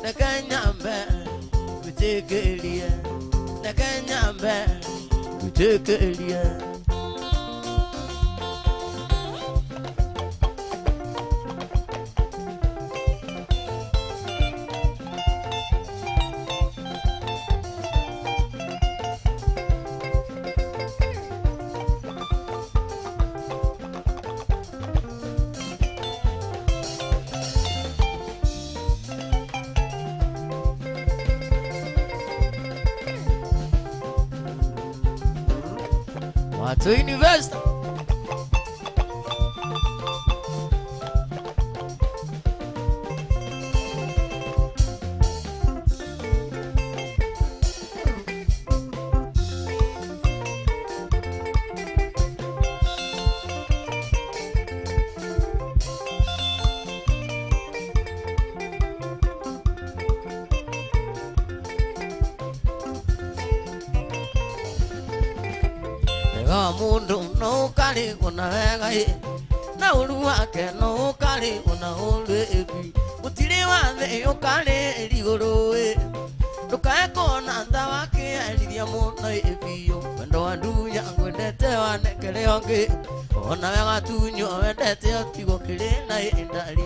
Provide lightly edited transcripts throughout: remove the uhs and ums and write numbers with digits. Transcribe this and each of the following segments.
Nakanyambe, Kutekelia, Nakanyambe, Kutekelia. To University. Mundo no kali una wengai na uruake no kali una ulwe ebi utile wande yo kali ligoroe tukae kona ndawake alidia mona ebi yo ndo andunya ngwendete wanekele onge ona wega tunyo wendete otigo kile na indali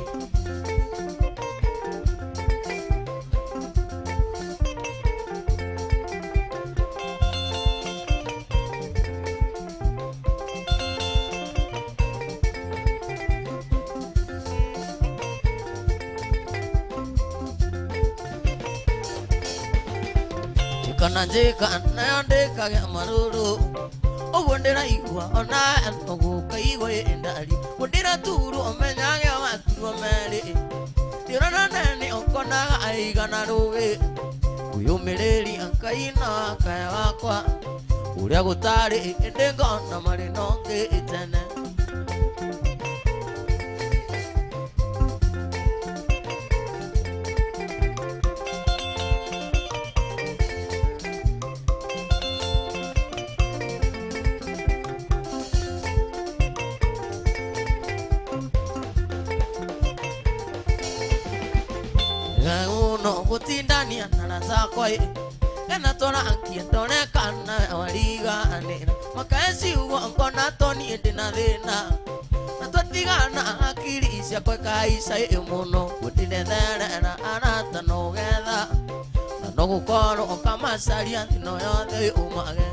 Kananjeka na ndeka ya maruru ogondera igwa ona oguka igwa endali ondera turu omenyage waturu omeri dirana nani okona aigana ruwe uyumireri ankaina kaya wakwa uria gutari endenga na marinonge itene Kutindani anana zakoi ena tona ankiendone kana waliga anena makaesi ugo nkona toni endina thina na twatigana akiri cia kweka isa emuno gutindethera na anata no getha na no gukoro okamacaria thino yothe umage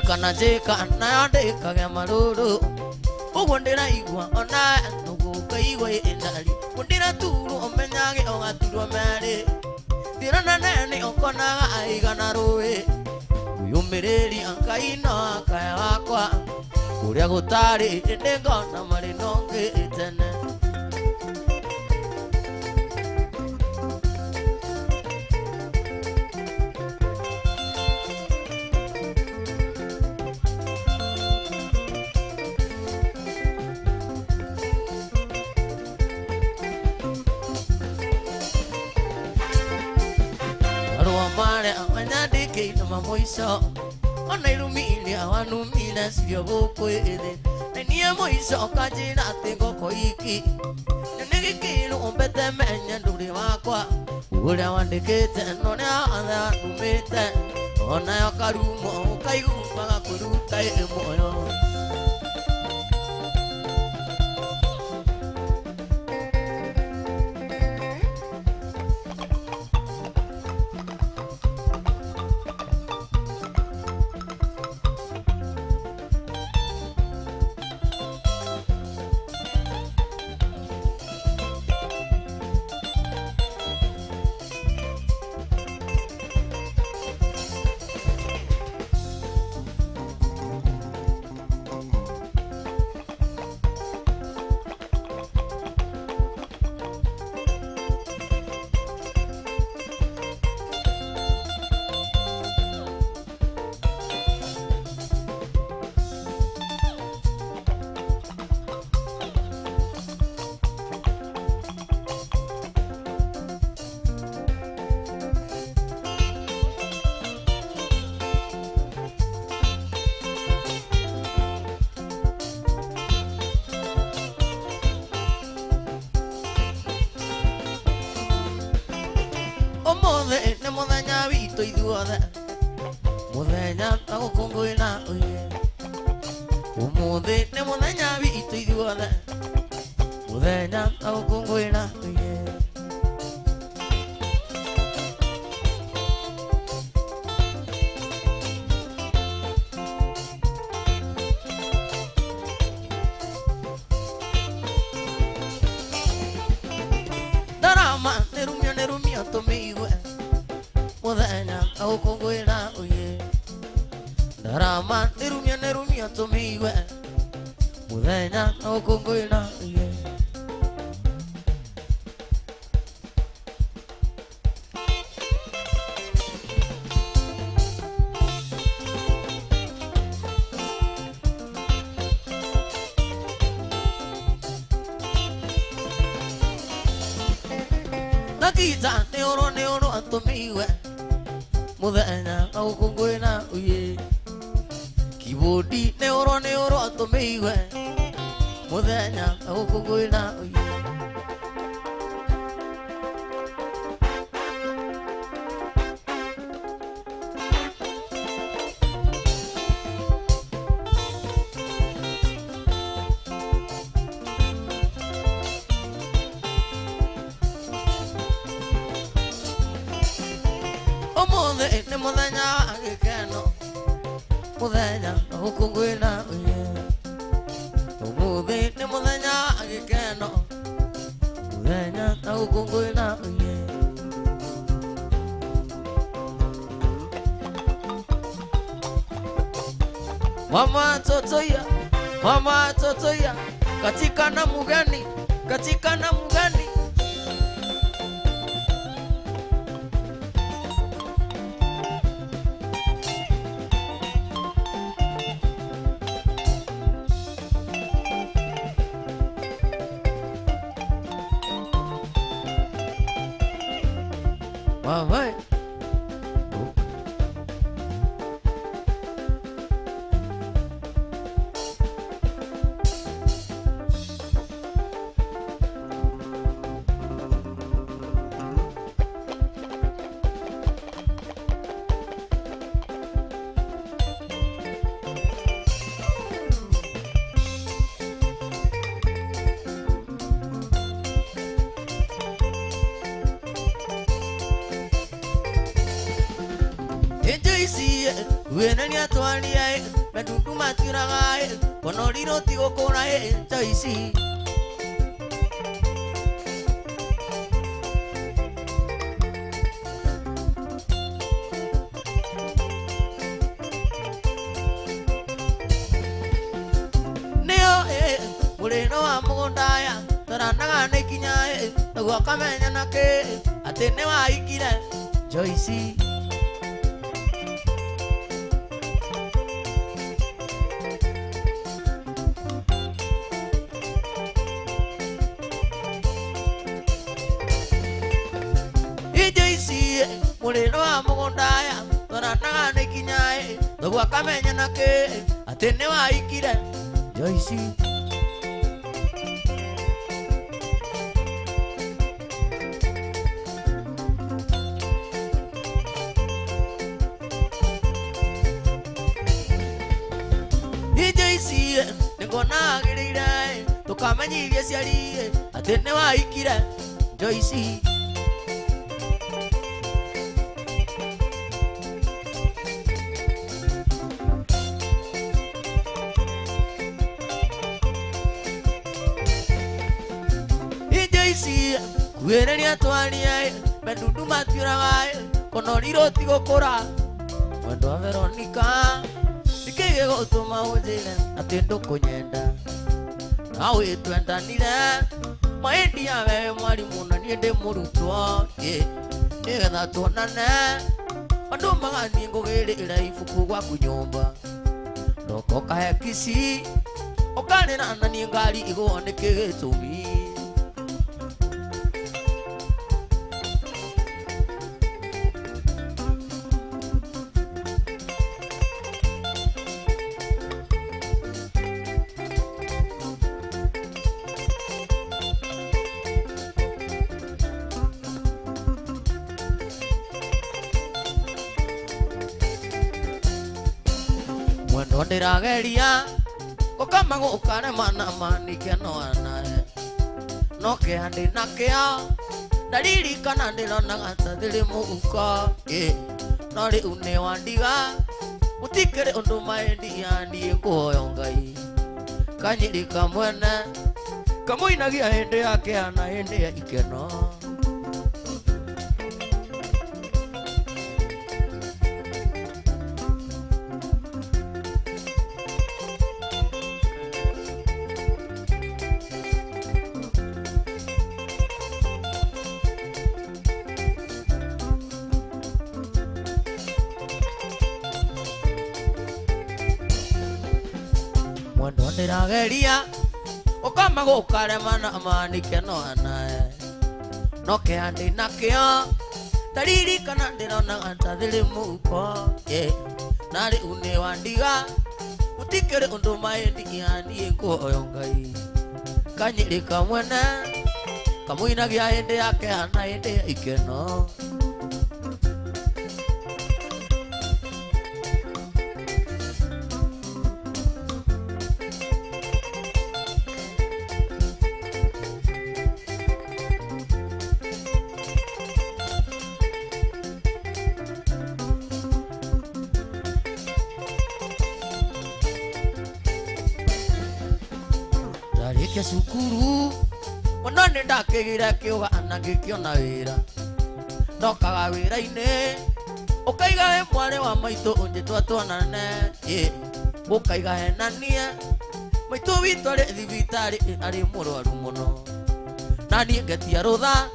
Kana jeka na ndeka ya maruru ugondera igwa ona nuguka igwa endali undira turu omenyage ogaturu omeri dirana nene okona aigana ruwe uyumireri ankaina kaya wakwa uria gutari endenga na marinonge itene moiso ona ilumilia wanumila sio bokwede nenia moiso kajira tengo koiki nenegikilo ombete menya nduri wakwa uria wandikete nona ana numete ona yakarumo kaigupa kuruta emoyo muthenya witu ithuothe muthenya wa gukungwira uye umuthi ni muthenya witu ithuothe muthenya wa gukungwira uye Darama nerumia tumiwe muthenya wa gukungwira uye Darama nerumia tumiwe muthenya wa gukungwira uye Nakita neoro atumiwe muthenya wa gukungwira uye Kibodi neoro atumiwe muthenya wa gukungwira uye Omothe ni muthenya wa gikeno muthenya wa gukungwira uye Omothe ni muthenya wa gikeno muthenya wa gukungwira uye Mama totoya katika namu gani Mama Enjoy wena ni atwalia medundu matiraga konoriro tigokora enjoy Neo mureno wa mugundaya taranaga nekinya tagwa kamenya nake atene wa ikire Joyce Mureno wa mugundaya taranaga nekinya tagwa kamenya nake atene wa ikire Joyce Nikona girira tukamenyirie ciari atene wa ikire Joyce Kuereria twaria medundu matiraga konoriro tigokora Mwendo wa Veronica nikige gutuma unjire ati ndukunyenda nawe twendanire maindi ya wewe mwarimu na nie ndi murutwo nigetha tuonane andu magani ngugirira ibuku gwaku nyumba noko kahe kisi ukanira na nie ngari igwoneke gitumi ndondirageria ukama gukarema na manikeno anae no kihandi na kia dalili kana ndirona tathiri muko no ri une wandiga mutikere undu maendi yandi kuhoyo Ngai kanyirika mwene kamuinagia hindi yake ana hindi ya ikeno ndirageria ukama gukarema na manikeno anae no kihandi nakio dalili kana ndirona tathiri muko nari une wandiga mutikere undu maendi yani kuhoyo Ngai kanyirika mwene kamuinagia hindi yake ana hindi ya ikeno Ke sukuru monone ndakigira kiuga anagikiona wira ndokaga wira-ini ukaiga we mwari wa maitu unjitwa twanane ukaiga henanie maitu witu ari thibitari ari murwaru muno nani ngetia rutha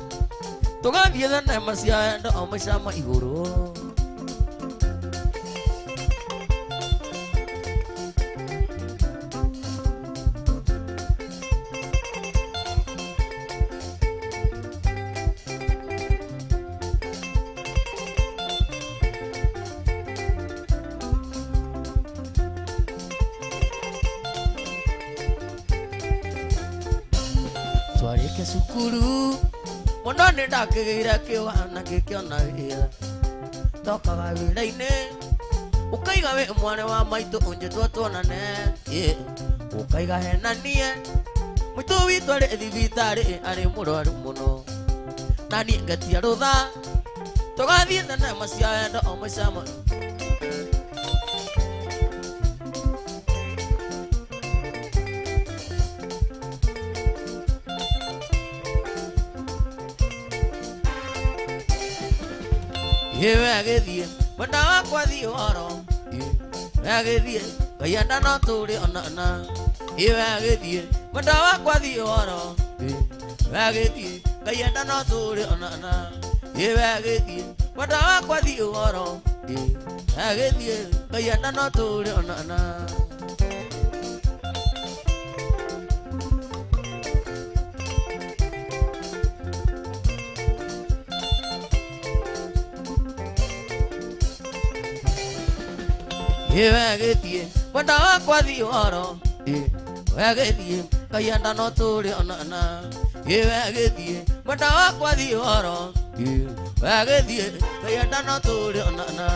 tugathie thenema cia endo o maicama iguru twarike sukuru monone ndakigira kiuga anagikiona wira ndokaga wira-ini ukaiga we mwari wa maitu unjitwa twanane ukaiga henanie maitu witu ari thibitari ari murwaru muno nani ngetia rutha tugathie thenema cia wendo o maicama agithie mwenda wakwa thie horo agithie Ngai enda no turi onana agithie mwenda wakwa thie horo agithie Ngai enda no turi onana agithie mwenda wakwa thie horo agithie Ngai enda no turi onana agithie mwenda wakwa thie horo agithie Ngai enda no turi onana agithie mwenda wakwa thie horo agithie Ngai enda no turi onana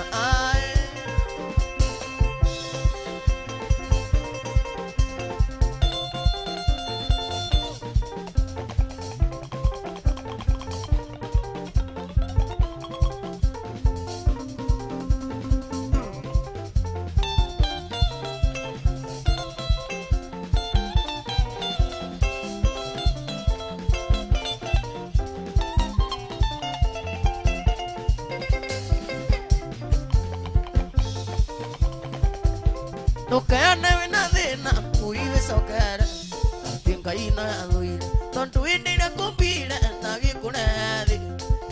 Nukayane wina thina kuiwe sokere Ngai na aluire tondu indire kumbire na gikunethi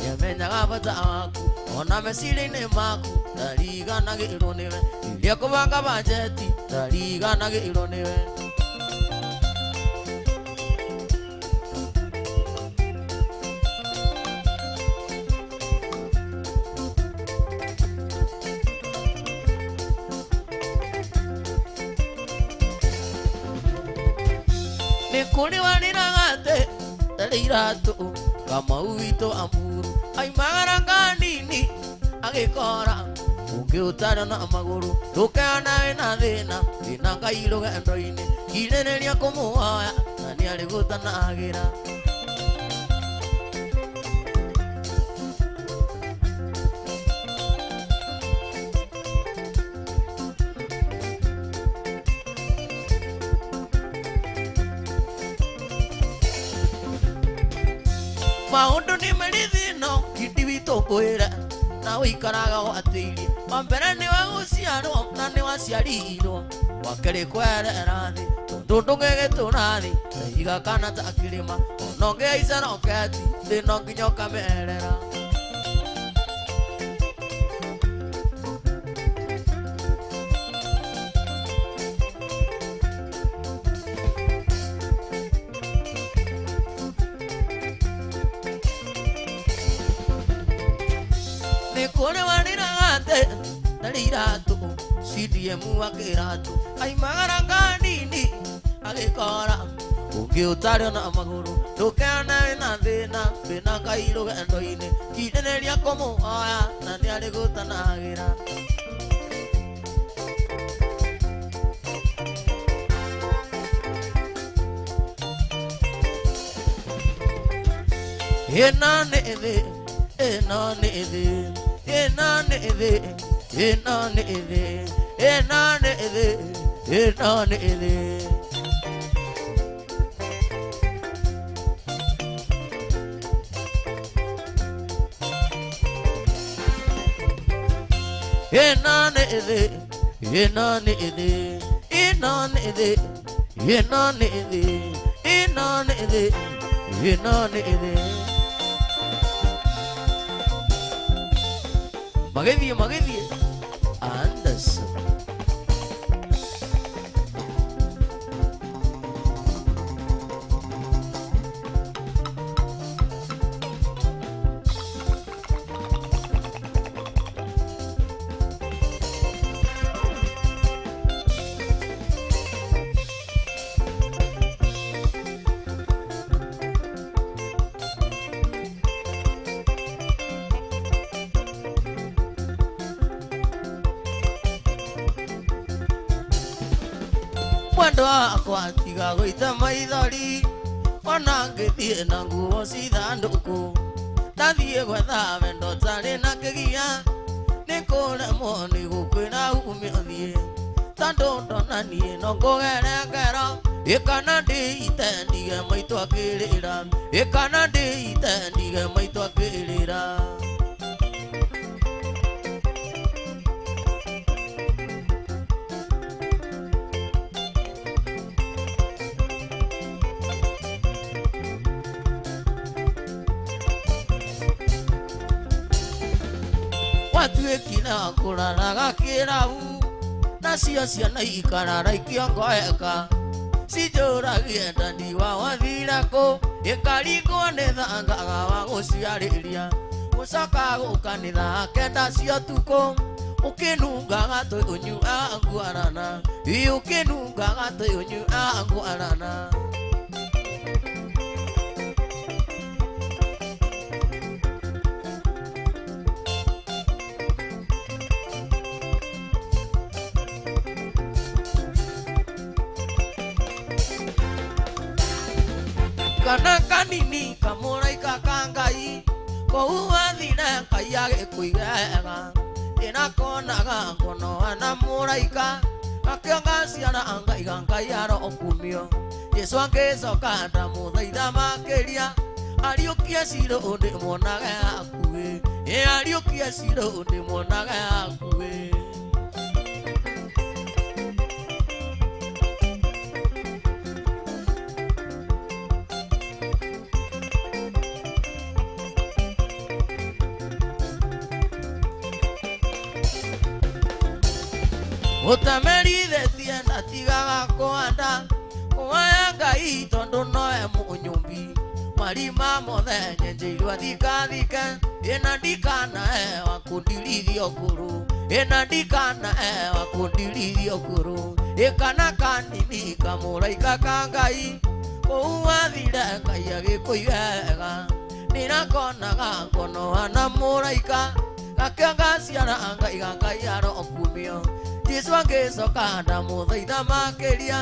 Yemenyaga bata waku ona meciri-ini maku ndariganagirwo niwe iria kubanga bajeti ndariganagirwo niwe Nikuri waniragate Taliratu Kama uwito amuru Ay magara kanini Agikora ungiutara na maguru ndukana wina thina Ngai rugendo-ini kirereria kumuhoya na ni ari gutanagira maundu ni marithino kiti witokwira na wikaraga watiri wambere ni waguciarwo na ni waciarirwo wakeri kwerera thi tundu ngegetura thi iga kana ta kirima ono ngeica roketi thino nginya ukamerera kore waniragate nariratu CDM wakiratu aimagara kanini agikora ungiutario na maguru ndukana na thina Ngai rugendo-ini kirereria kumuhoya na ni ari gutanagira enane Magethie Anderson mwendo wakwa tiga goita maithori ona ngithie na nguo cithanduku ndathie gwetha wendo tari na kigia nikuremwo ni gukwira umio thie tondu ndonanie no ngugere ngero ikana ndiite ndige maitu akirira ikana ndiite ndige maitu akirira watuikina kuraraga kirau nacio ciana ikarara ikiongoeka cinjuragie ndani wa wathiraku ikaringwo ni thangaga wa guciarĩria gucoka gukanitha kenda cia tuku ukinungaga tuyunyua nguarana ukinungaga tuyunyua nguarana kana kanini kamuraika kangai kou wathire Ngai agikuigega ndinakonaga ngonoana muraika akionga ciana angaiga Ngai arokumio Yesu angicoka ndamuthaitha makiria ariukie ciro ndimwonaga hakuhi ariukie ciro ndimwonaga hakuhi utamerithitie ndatigaga kuanda kuoya Ngai tondu noe munyumbi marima mothe nyenjeirwo thikathike ina ndikanae wa kundirithio kuru ina ndikanae wa kundirithio kuru ikana kanini kamuraika ka Ngai kou wathire Ngai agikuigega nirakonaga ngonoana muraika akangasiara angai gangai aro okumio Jesu angecoka ndamuthaitha makiria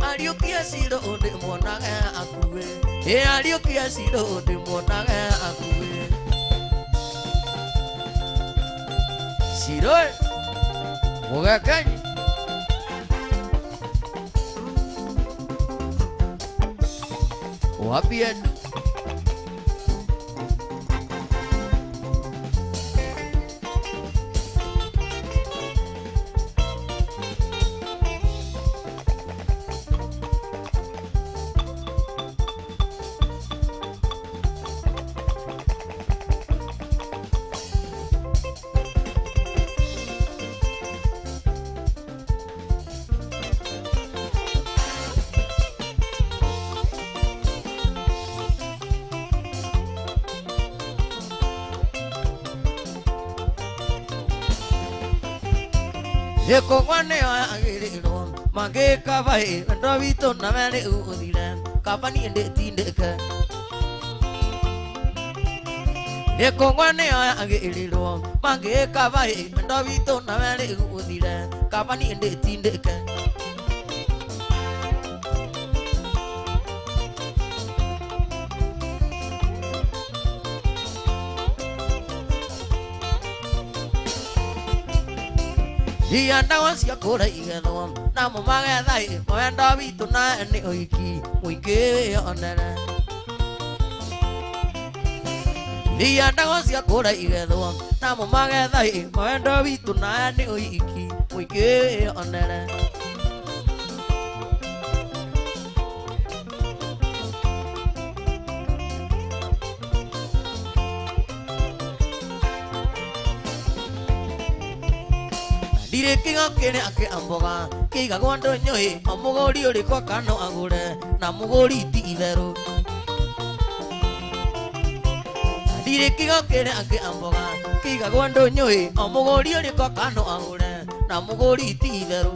ariukia ciro ndimuonage akuwe ariukia ciro ndimuonage akuwe ciro mugekenyi wapiedu Ekogwane agiriro mange kavai ndovito namane udile kapani ndetindeke Ekogwane agiriro mange kavai ndovito namane udile kapani ndetindeke Iyanda wasia kura igetho na mumagetha mwenda witu na ni oiki muiki onere Iyanda wasia kura igetho na mumagetha mwenda witu na ni oiki muiki onere Dire kinga kene ake amboga kiga gwando nyoe omugori uri kwa kano agure na mugori ti itheru Dire kinga kene ake amboga kiga gwando nyoe omugori uri kwa kano agure na mugori ti itheru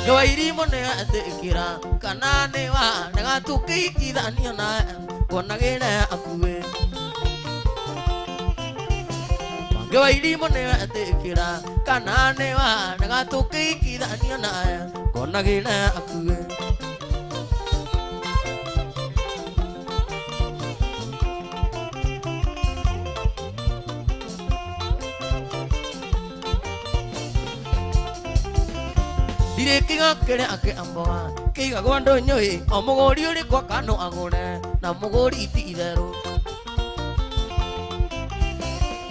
Yoiri mone atekira kanane wa daga tuki idania na konagena akuwe Yoiri mone atekira kanane wa daga tuki idania na konagena akuwe Dire kinga kene ake amboa kiga gwando nyoe omugori uri kwa kano agure na mugori ti itheru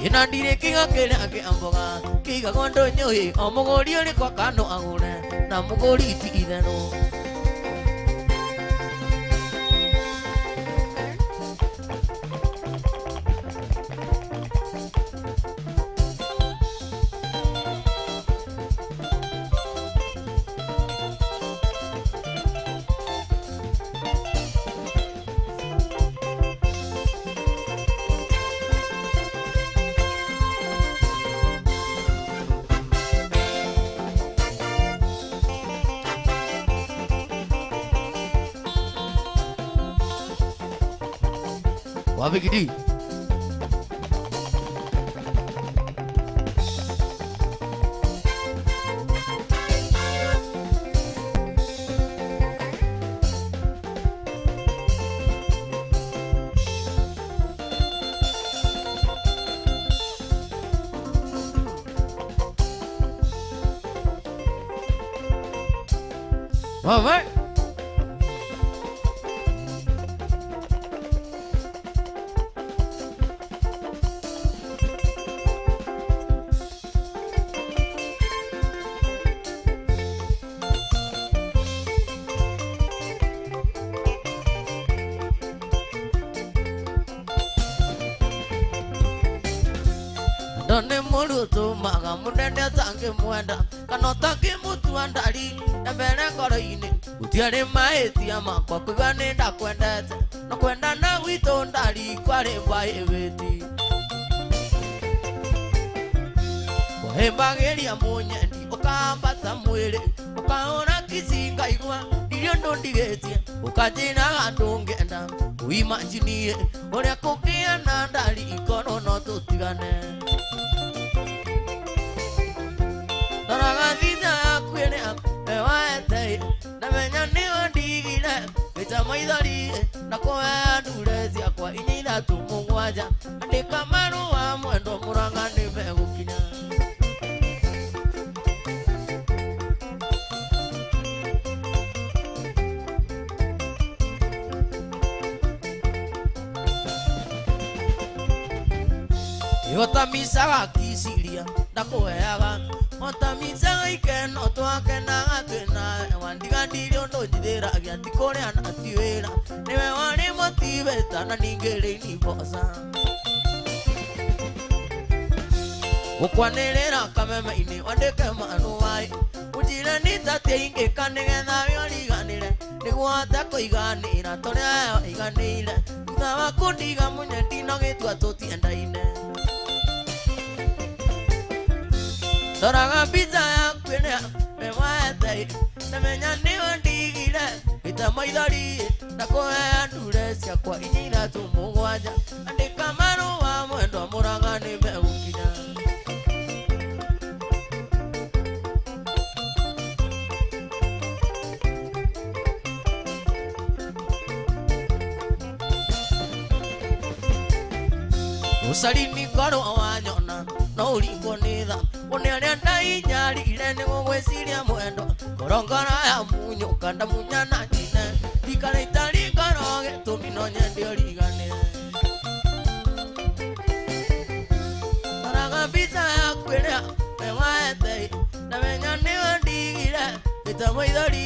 Ina dire kinga kene ake amboa kiga gwando nyoe omugori uri kwa kano agure na mugori ti itheru Wabigidi Wawe Done mulutu maga munende tangi mwenda kanotaki mutu andari Ebere koro ine utiare maeti ama kwa kugane nda kwendete no kwenda na wito ndari kware bae beti Bohemba geria munyendi wambata mwili ukaona kizinga igwa ndiyo nondigetie ukajina andu ngenda uimaginie uria kugia na ndari ikono no tutigane Doraga thitha yakwene ewaete na menya niyo ndigire gita maithori na kuhea ndure ciakwa inya ithatu mugwanja andika marũa mwendwa Mũrang'a nĩmegũkinya Otamisaga kisiria ndakuheaga otamisaga ikeno twakenaga twina wandiganire undu njithiragia ndikuria na tiwira niwe wari motiveta na ningiri ni bosa ukwanirira kameme-ini wandike manuai unjire nitatia ingika nigetha wioriganire niguo hote kuiganira turia iganire thutha wa kundiga munye ndinogitua tutiendaine Doraga pizza yakwene ewaete na menya niyo ndigire gita maithori na kuhea ndure ciakwa inya ithatu mugwanja andika marũa mwendwa Mũrang'a nĩmegũkinya Usarini korwo wanyona no uringwo nĩ tha une aria ndainyarire nĩguo gwĩciria mwendwa korongora ya munyũka ndamunya na njine rikara itari ngoro gĩtũmi no nyende ũriganĩre Doraga pizza yakwĩrĩa ewaete na menya nĩyo ndigire gĩta maithori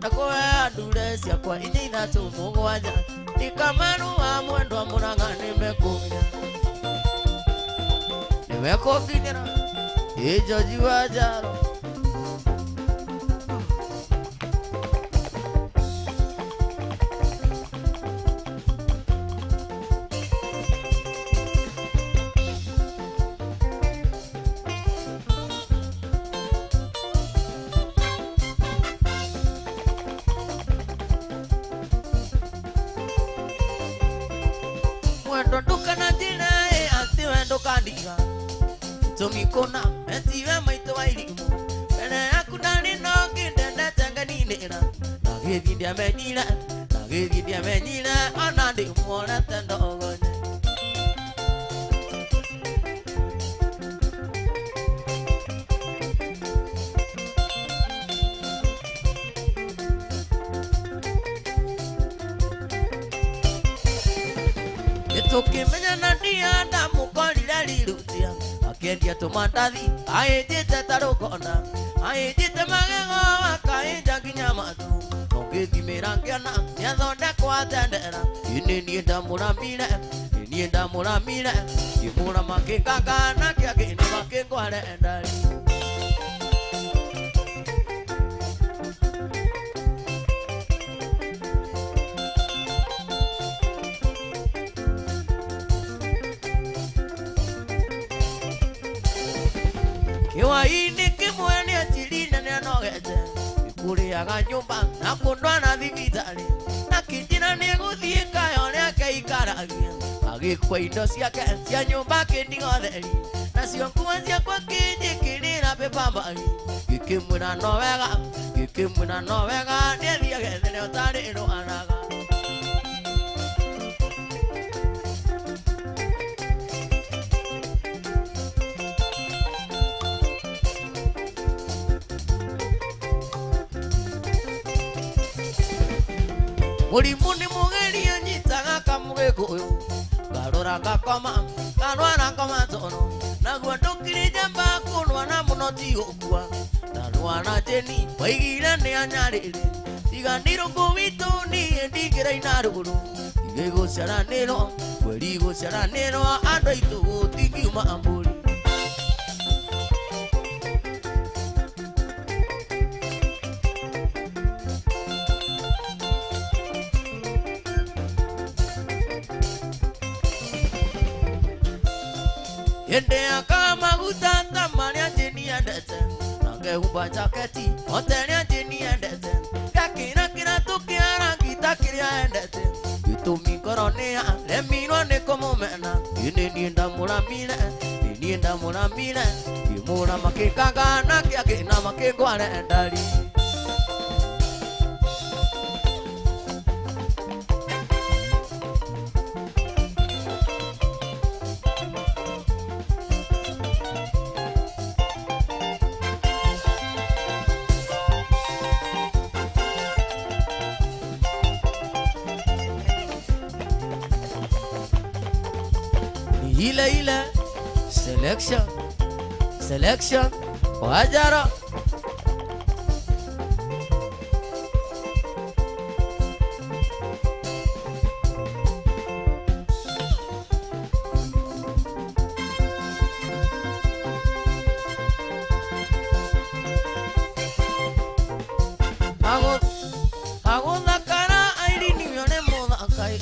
na kuhea ndure ciakwa inya ithatu mugwanja andika marũa mwendwa Mũrang'a nĩmegũkinya Nimekokinyira Joji wa Jaro Mwendo dukana jine ati wendo kandiga Tumikona etiwe maito wa ilimu Pene yaku ndani no kindendete nganinira Nagithi ndiamenyire ona ndimuonete ndogonye Tukimenya na ndia ndamukorire rirutia Akendia tumandathi aĩnjĩte ta rũkona aĩnjĩte magego akaĩnja nginya matu Nongĩthimĩra ngĩona nĩathondekwo tendera Ini niĩ ndamũramire ngĩmũra makĩnganga na kĩagĩni makĩngware ndari Kiwaini kimwe ni ajirina ni anogete Ikuriaga nyumba na kundwana thibitari Na kijina ni guthie kayo nĩake ikaragia Agĩkua indo ciake cia nyumba kĩndigotheri Nacio nguo ciakwa kĩnjĩkĩrĩra pepambagi Gĩkĩmwĩra no wega nĩathiage thĩrĩa ũtarĩrũanaga Mũrimũ nĩ mũgerio nyitaga kamũgĩkũyũ Ngarora ngakoma, ngarwara ngoma tono Naguo ndũkiri njamba kũrwana mũno ti gũkua Ndarwana jeni, waigire nĩ anyarĩrĩ Tiganirwo witũ niĩ ndingĩraina rũgũrũ Igĩgũciaranĩrwo, kweri gũciaranĩrwo Andũ aitũ gũtingiuma mbũri Yende akama gutata maria jeni andete umba jaketi Otelia jini endete Kakina kina tukiara kita kiria endete Itumi koronia Leminwa neko momena Ini nienda muramile Nienda muramile Imura makikagana Kia kina makigwale endali ile selection wajara Ago nakara airi ni yone moda kai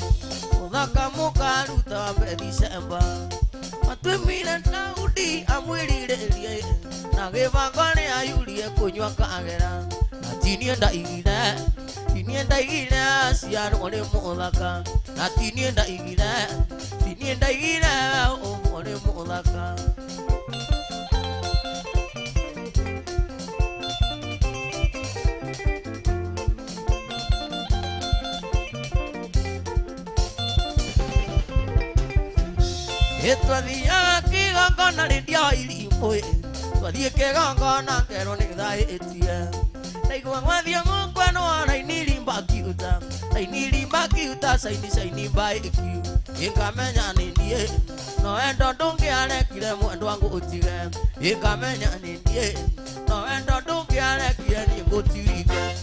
moda kamuka ruta be December Matwimile naudi amwirirerie Nageva gane ayulie kunywa kagera Natinienda igire Siano ole muodaka Natinienda igire ole muodaka Etwadia kigangana rindia ilimwe Twadie kigangana kero nigdai etia Naigwa mwathia mukwano wana inilimba kiuta Inilimba kiuta saini bai kiu Ingamenya nindie No endo dungi alekile mwendo wangu utige Ingamenya nindie No endo dungi alekile ningu utige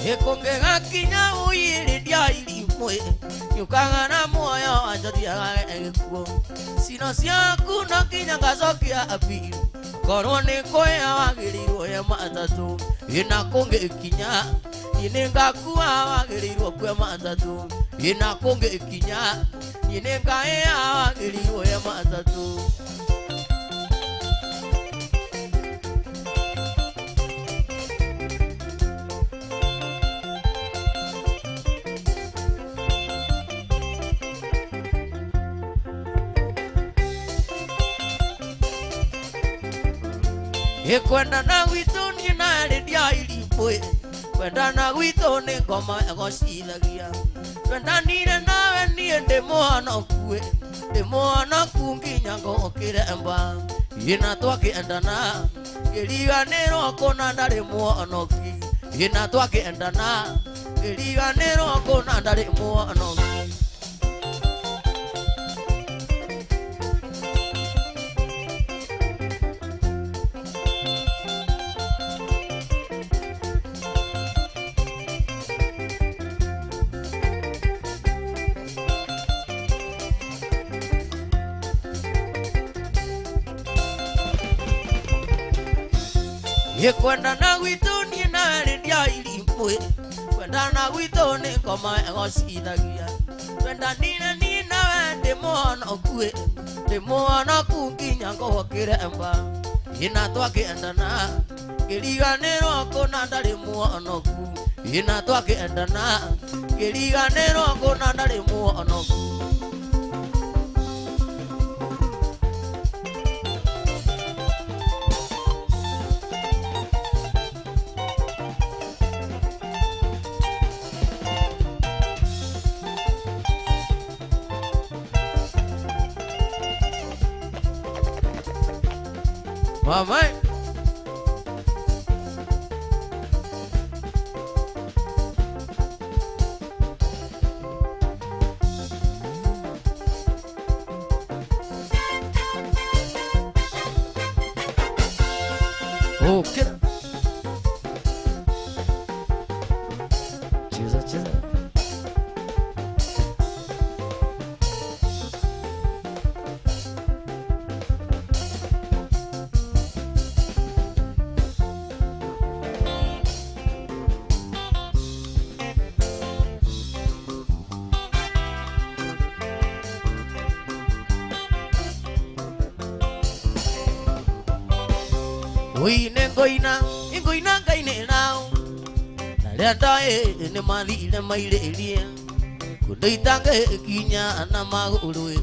Ekongega kinya uiri dia ilimwe Yukangana moyo ajodia ekuo Sino siaku no kinya gazokia api Kono ni koya wagiriru ya matatu Inakonge kinya Ininga kuwa wagiriru kwe matatu Inakonge kinya Ininga ya wagiriru ya matatu Kwenda na wito ni na redia ilimwe Kwenda na wito ni ngoma egocilagia Kwenda nire nawe niende mwana kue Ndi mwana kunginya ngokire mba Ina twakiendana Kiriganiro kona ndari mwana ki Ina twakiendana Kiriganiro kona ndari mwana ki Kwenda na wito ni na redia ilimwe Kwenda na wito ni ngoma egocilagia Kwenda nire ni nawe ndi mwana kue Ndi mwana kunginya ngokire mba Ina twakiendana Kiriganiro kona ndari mwana ku Ina twakiendana Kiriganiro kona ndari mwana ku Mama Okay. Cheza. Uine ngoina kaine nao Naletae ne mathile mailelie Kundaitange kinya na magurue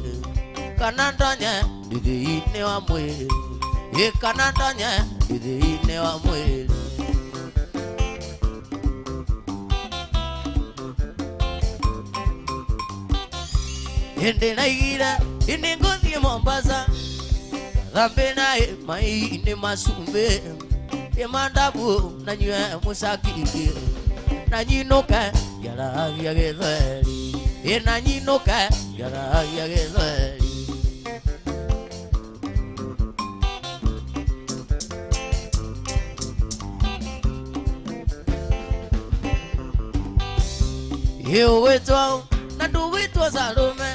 Kanandanya didiine wa mwele Kanandanya didiine wa mwele Ende na igira ine ngothi Mombasa Kathambe na mai ne masumbe Mandabu na nyue musakiki Na nyinoka yara ya getheri Na nyinoka yara ya getheri Yo wetwa na du wetwa Salome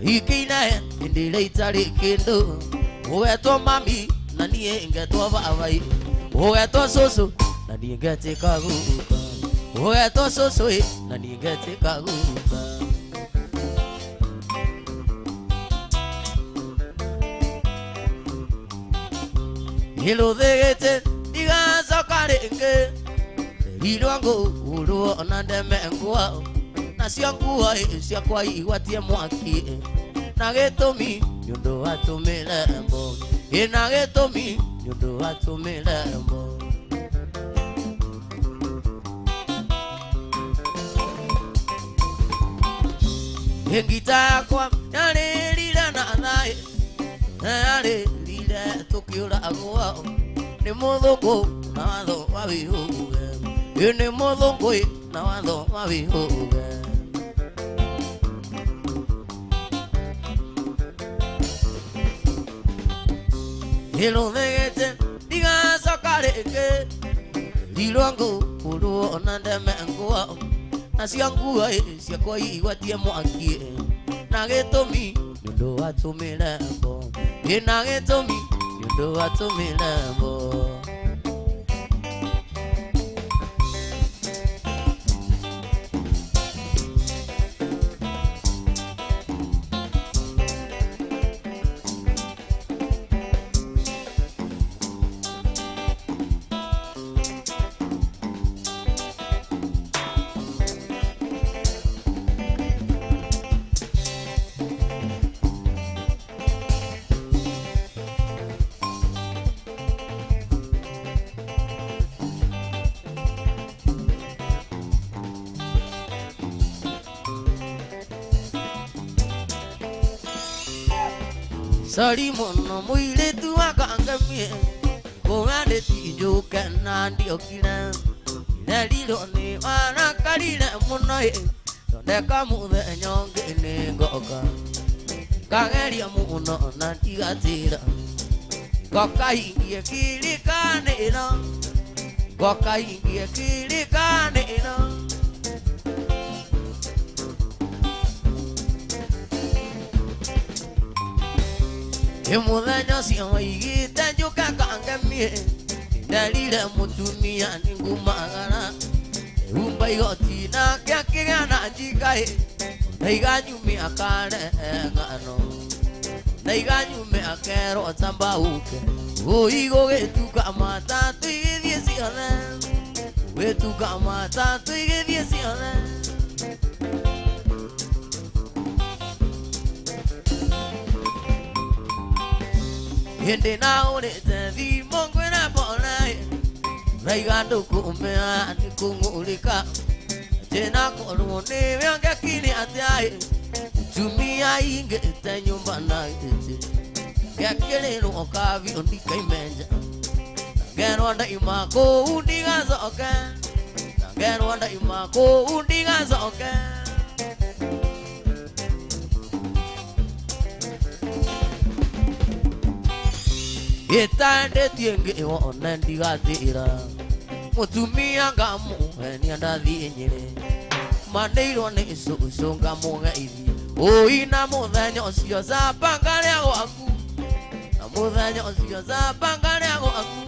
Ikina ndile itari kindu Wetwa mami na niye ngetwa baba Ugetwa susu na niye ngetika guka Ugetwa susu na niye ngetika guka Hilo thegete diga sokarenge Lilwangu uruo na ndeme ngua Na siangua siakwa iwatie mwaki Na getomi nyundo watumile mbo Na getomi nyundo watumile mbo Ngita yakwa yale lila na nae Yale lila tukiura agua Ni muthungu na watho wabihuge Ni muthungu na watho wabihuge Hilo thegete diga sokarenge Lilwangu uruo na ndeme ngua Na siangua siakwa iwatie mwaki Na getomi nyundo watumile mbo Na getomi nyundo watumile mbo Sari mono muile tu akangamie Kungane tijuke na ndiokina Nelilo ni wanakarine munoe Tondeka muthe nyonge ni ngoka Kangeria muno na tigatira Ngoka ingie kilikanina Ngoka ingie kilikanina Muthenya cio waigite njuka kangemie Ndelire mutumia ningumagara Umba igoti nake akigana njigae Naiga nyume akare ngano Naiga nyume akero tambauke Uigo getuka matatu igithie ciothe Getuka matatu igithie ciothe Hindi na urete thimo ngwina bonae Raiga ndukumea ni kungulika Jena koruo ni wionge kini atiae Tumia inge ite nyumba na ite Gekiriro okavi undika imenja Ngerwa daima ko undiga zoke Ngerwa daima ko undiga zoke Itande tienge wona ndigatira Mutumia ngamu ni andathi nyire Mandeirwo ni susu ngamugeithie Uina muthenya ucio zapanga ria gwaku Na muthenya ucio zapanga ria gwaku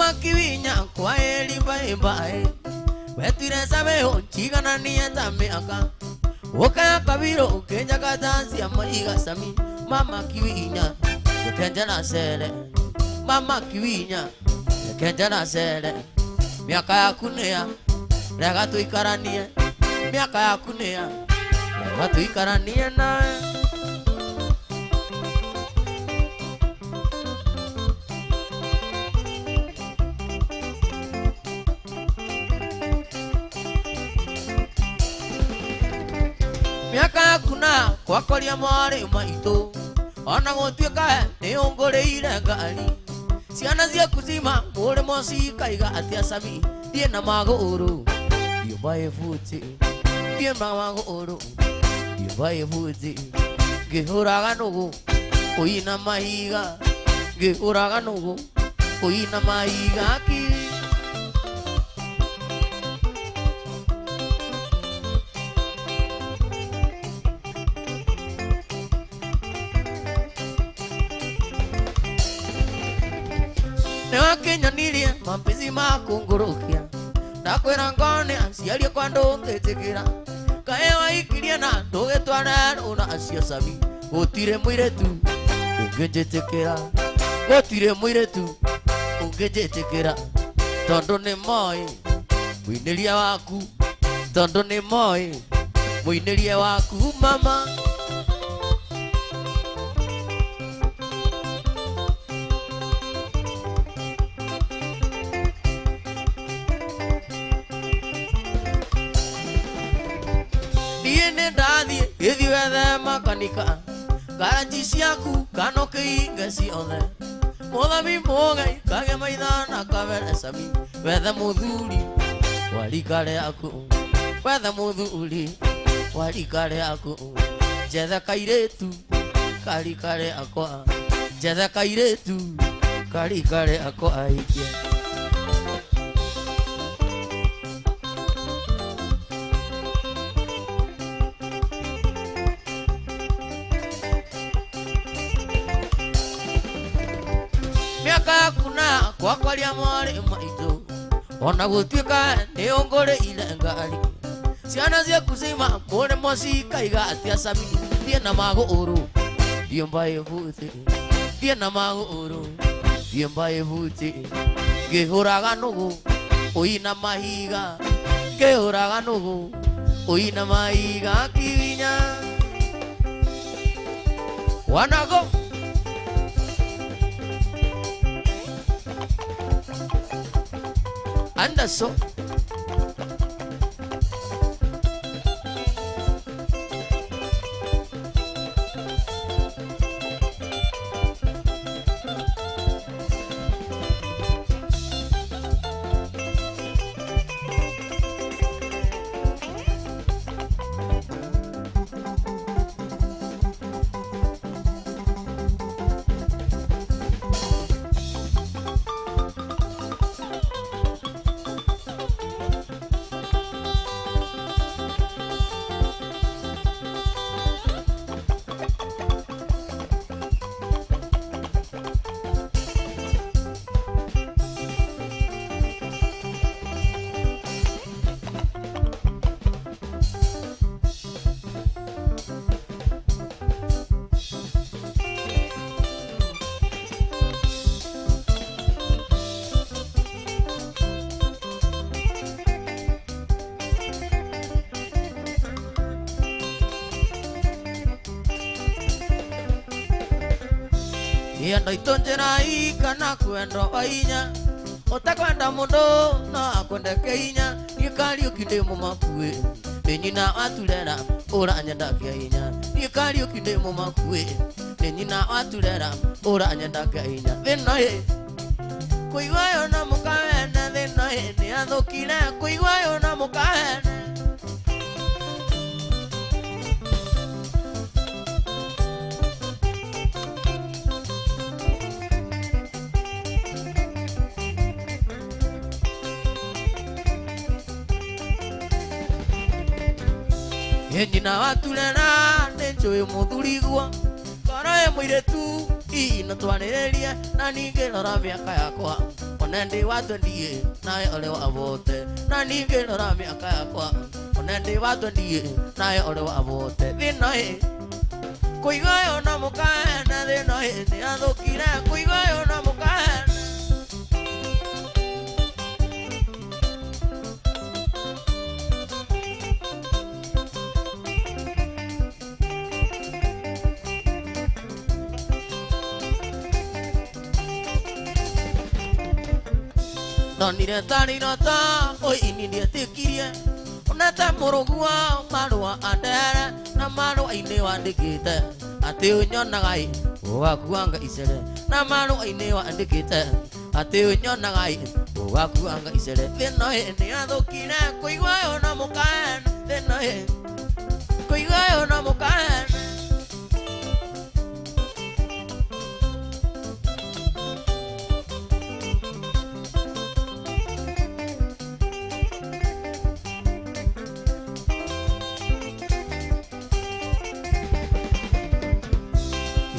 Mama Kiwinya kwa eli bye bye. Wetire sabe chigana nieta miaka. Oka kabiro kenja katansi amaiga sami. Mama Kiwinya kenja na sele. Mama Kiwinya kenja na sele. Miaka yaku nea rega tuikaranie. Miaka yaku nea rega tuikaranie nawe. Miaka kuna kwa kolia mwari maito. Ona gũtuĩka nĩ ũngũrĩire ngari. Ciana cia kuzima mũrĩ moci kaiga atia sami. Thiĩ na magũrũ thiĩ mbaĩ buti. Thiĩ na magũrũ thiĩ mbaĩ buti. Ngĩhũraga nũgũ ũina mahiga. Ngĩhũraga nũgũ ũina mahiga. Kenya nilie mapenzi makungũrũkia. Ndakwĩra ngone aciarie kwa ndũngĩtĩkĩra. Kaĩ waikirie na ndũgĩtware rũna acio sami. Gũtirĩ mũirĩtu ũngĩnjĩtĩkĩra. Gũtirĩ mũirĩtu ũngĩnjĩtĩkĩra. Tondũ nĩ moĩ mũinĩria waku. Tondũ nĩ moĩ mũinĩria waku mama. Ithi wethe makanika. Garanti ciaku kanoke ciothe. Mũthami mũgai kage maitha na kabere sami. Wethe mũthuri wa rika rĩaku. Wethe mũthuri wa rika rĩaku. Njethe kairĩtu ka rika rĩakwa. Njethe kairĩtu ka rika rĩakwa aikie. Miaka kuna kwa kwaria mwari maito. Ona gũtuĩka nĩ ũngũrĩire ngari. Ciana cia kuzima mũrĩ moci kaiga atia sami. Thiĩ na magũrũ thiĩ mbaĩ buti. Thiĩ na magũrũ thiĩ mbaĩ buti. Ngĩhũraga nũgũ ũina mahiga. Ngĩhũraga nũgũ ũina mahiga. Kiwinya wanago. Anderson Yendo itonjera ikana kwenda wainya. Utakwenda mundo na akwenda keinya. Nikali ukinde mu makue. Nyina atulera uranyenda keinya. Nikali ukinde mu makue. Nyina atulera uranyenda keinya. Thino ye kuigwayo na mukawene. Thino ye ni athukire kuigwayo na mukawene. Nyina watulera nĩnjũĩ mũthurigwa. Kora mũirĩtu ino twarĩrĩrie na ningĩ rora mĩaka yakwa. Onende watu ndiye naye ole wa avote na ninge nora miaka yakwa onende watu ndiye naye ole wa avote thinae kuigayo na mukana thinae ni athukire kuigayo na mukana Nonire tari nota oi ini dia tikirie onata morogua marwa andere na marwa ine wandikite ati unyonagai wakuanga isere na marwa ine wandikite ati unyonagai wakuanga isere thinoe ni athukire kuigwayo na mukana thinoe kuigwayo na mukana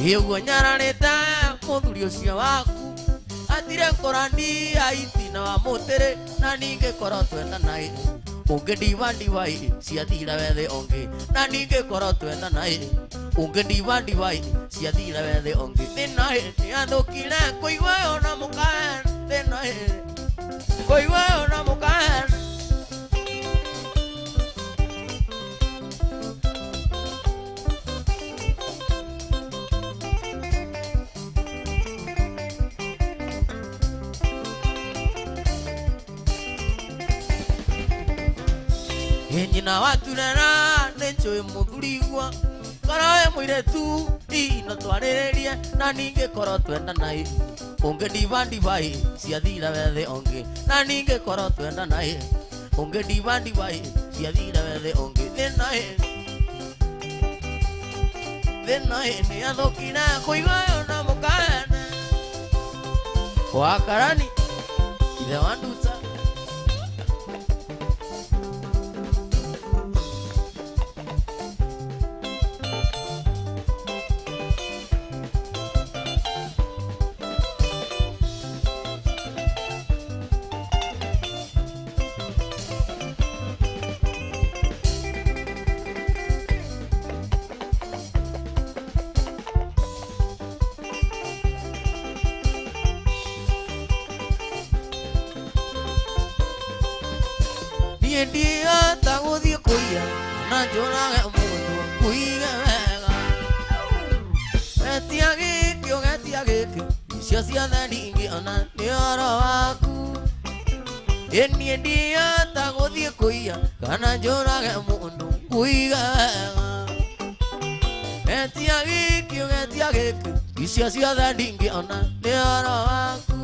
Yeguo nyarareta muthuri ucio waku atire korani aitina wa mutere na ninge koro twenda nai unge divai cia thira wethe onge na ninge koro twenda nai unge divai cia thira wethe onge thinae ni athukire kuigwayo na mukana thinae kuigwayo na mukana Nyina waturera nenjoe muthurigwa karawe muiretu ino twarirerie na ninge koro twenda nai unge divai cia thira wethe onge na ninge koro twenda nai unge divai cia thira wethe onge thinae ni athukire kuigwayo na mukana wakarani ithe wanduta Ndia taguthie kuia na njuraga mundu kuiga wega getia giki icio ciothe ndingi ona ni oro waku ndia taguthie kuia kana njurage mundu kuiga getia giki icio ciothe ndingi ona ni oro waku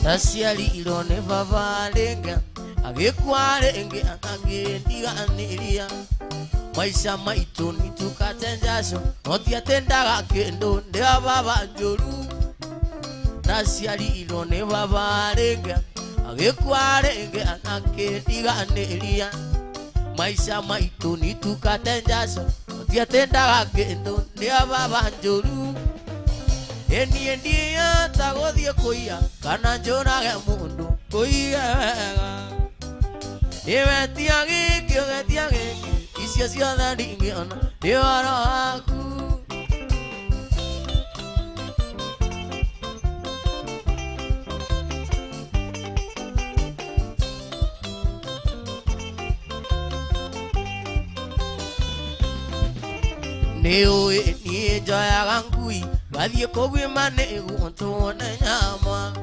Asiali ilone vavalenga agekwarenge akagendiganiria maisha maitu nitukatenjasho notiatendaga kendo ndia baba njoru Asiali ilone vavalenga agekwarenge akagendiganiria maisha maitu nitukatenjasho notiatendaga kendo ndia baba njoru Ndia taguthie kuia kana njurage mundu kuiga iwetia giki icio ciothe ndingiona ni oro waku niwe ni njoyaga ngui gathie kugwimane gutuone nyama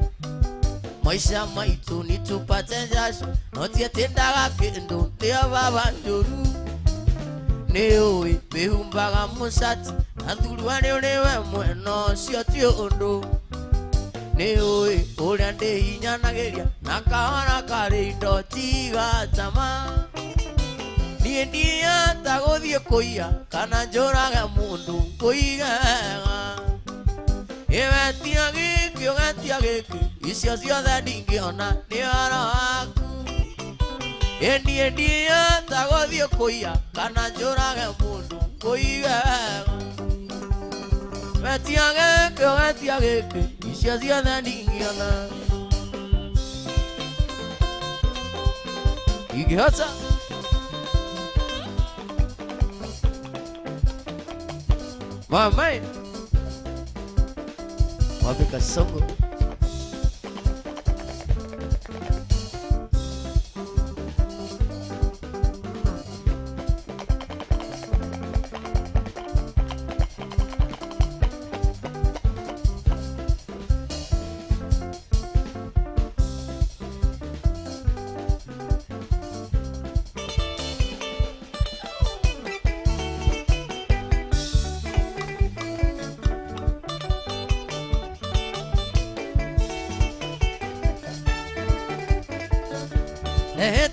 maisha maitu nitupate jasho notietendaga kindu ndia baba njoru niwe bihumbaga musati athurwa niwe mweno cio ti undu niwe uria ndihinyanagiria na kahora kari indo tiga tama ndia taguthie kuia kana njurage mundu kuiga Ewetia gĩkĩ icio ciothe ndingĩona nĩ ũhoro waku. Endi ta gũthiĩ kũiya kana njũrage mũndũ kũige wega. Wetia gĩkĩ icio ciothe ndingĩona. Ingĩhota Mamãe, uma aplicação.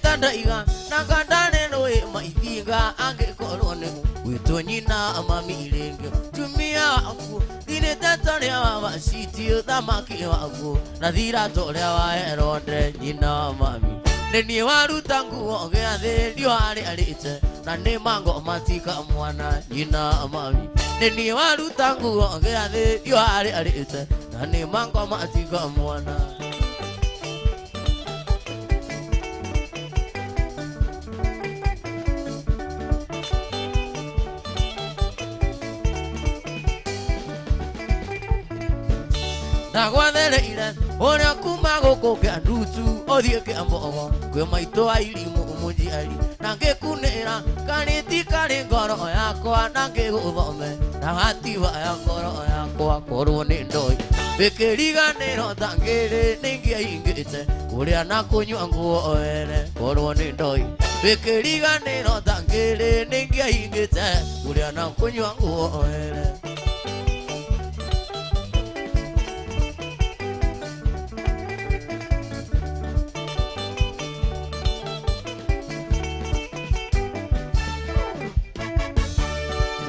Tandaiga nakandane noe maithiga angĩkorwo nĩ gwĩtwo nyina mami rĩngĩ tumia waku thine tataria wa maciti thamaki waku na thira toria wa Herode nyina mami nĩ niĩ waruta nguo gĩathĩ ndio arĩte na nĩ mango matika mwana nyina mami nĩ niĩ waruta nguo gĩathĩ ndio arĩte na nĩ mango matika mwana. Nagwathereire ũrĩa kuma gũkũ kĩandutu ũthiĩ Kĩambogo kwĩ maitũ wa irimũ mũnjiari na ngĩkunĩra kanĩti karĩ ngoro yakwa na ngĩgũthome na gatiba ya ngoro yakwa korwo nĩ ndoĩ ngĩkĩriganĩrwo ta ngĩrĩ nĩingĩahingĩte kũrĩa na kũnyua nguo wene korwo nĩ ndoĩ ngĩkĩriganĩrwo ta ngĩrĩ nĩingĩahingĩte kũrĩa na kũnyua nguo wene.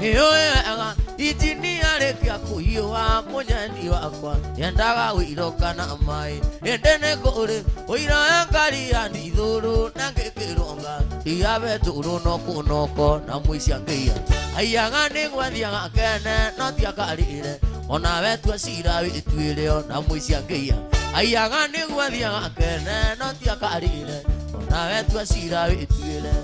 Wega itinia rĩkia kũhiũha mũnyeni wakwa nyendaga ũiroka na maĩ endene kũrĩ ũiroya ngari ya ndithũrũ na ngĩkĩronga ndiabe tũrũ noko na mũicia ngĩia aiyaga nĩgwathiaga kene no tiakarĩire onawe tua cira wĩtuĩre na mũicia ngĩia aiyaga nĩgwathiaga kene no tiakarĩire onawe tua cira wĩtuĩre.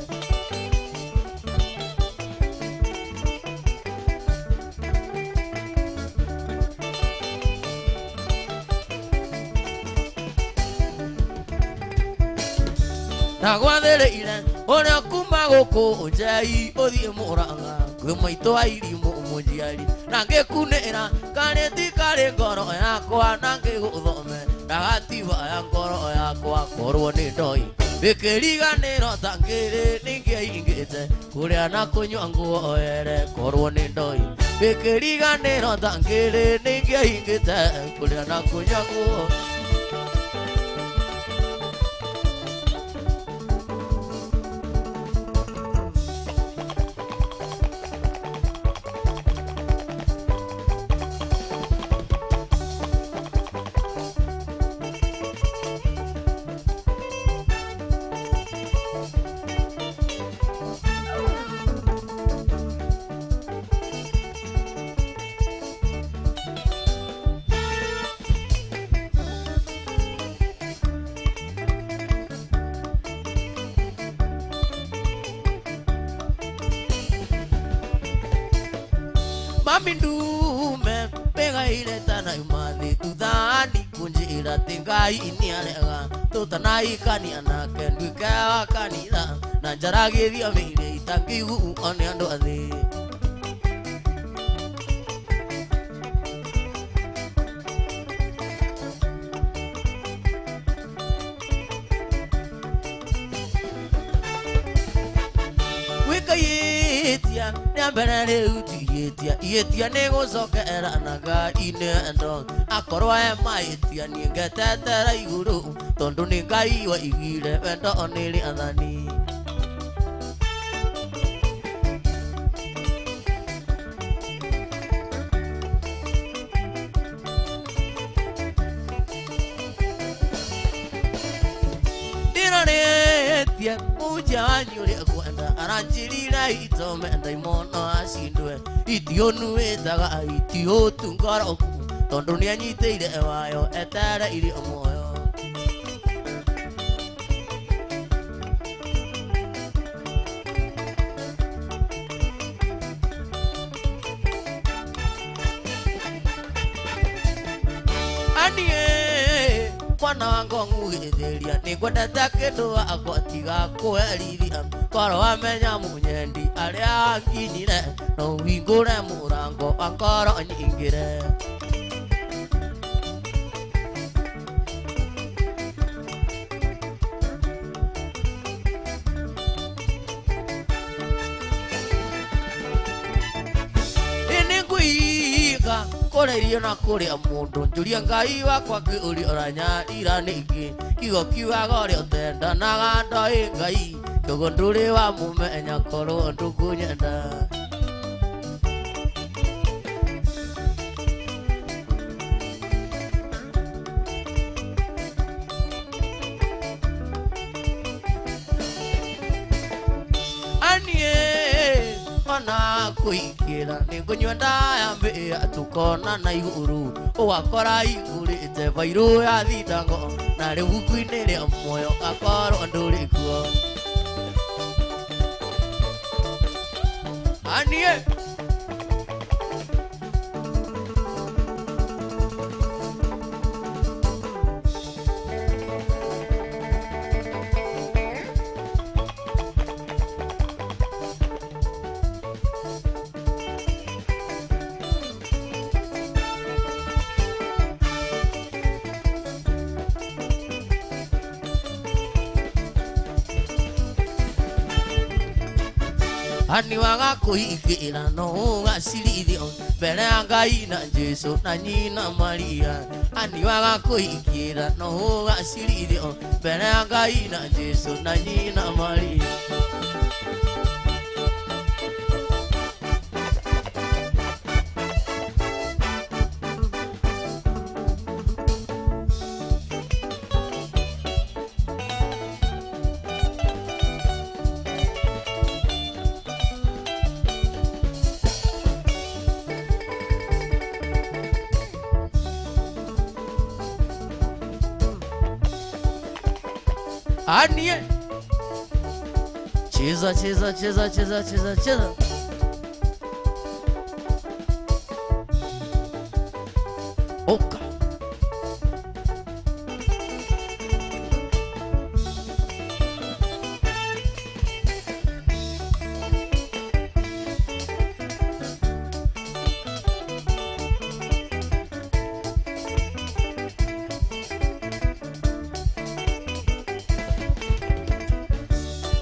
Nagwathereire ũrĩa kuma gũkũ njei ũthiĩ Mũrang'a kwĩ maitũ wa irimũ mũnjiari na ngĩkunĩra kanĩti karĩ ngoro yakwa na ngĩgũthome na gatiba ya ngoro yakwa korwo nĩ ndoĩ ngĩkĩriganĩrwo ta ngĩrĩ nĩingĩahingĩte kũrĩa na kũnyua nguo were korwo nĩ ndoĩ ngĩkĩriganĩrwo ta ngĩrĩ nĩingĩahingĩte kũrĩa na kũnyua nguo. Mami ndume pegaire tana imathi tuthani kunjira tingai niarega tutanaikania nake nduike wa kanitha na njaragithia mĩire itakĩiguo nĩ andũ athĩ. Wikayetia nyambere rĩu iyetia nĩgũcokera Ngai-inĩ ndo akorwo mahĩtia niĩ ngetetera igũrũ tondũ nĩ Ngai waigire wendo nĩ rĩathani. tie muja wanyure kwenda aranjirira itomenda imono ashindwe itionu etaga itiotu ngoroku tondu ni anyiteire wayo etara iri omoyo anie mwana wangu ngugetheria nikwendete kindu wakwa tiga kwerithia koro wamenya munyendi aria akinyire no wingure murango akoro nyingire korerio na kuria mundu njuria ngai wakwa kiuri oranya ira ningi kigo kiwaga ri otenda na gando ngai kigo nduri wa mumenya koro ndukunyenda na kuikira nigunywa ndaya mbia tukona na iguru ugakora igurite vairu ya thitango na riu kwini ria moyo akorwo nduri kuo anie ani waga kuikira no gacirithio mbere ya Ngai na Jesu na nyina Maria ani waga kuikira no gacirithio mbere ya Ngai na Jesu na nyina Maria anie cheza cheza cheza cheza cheza cheza oka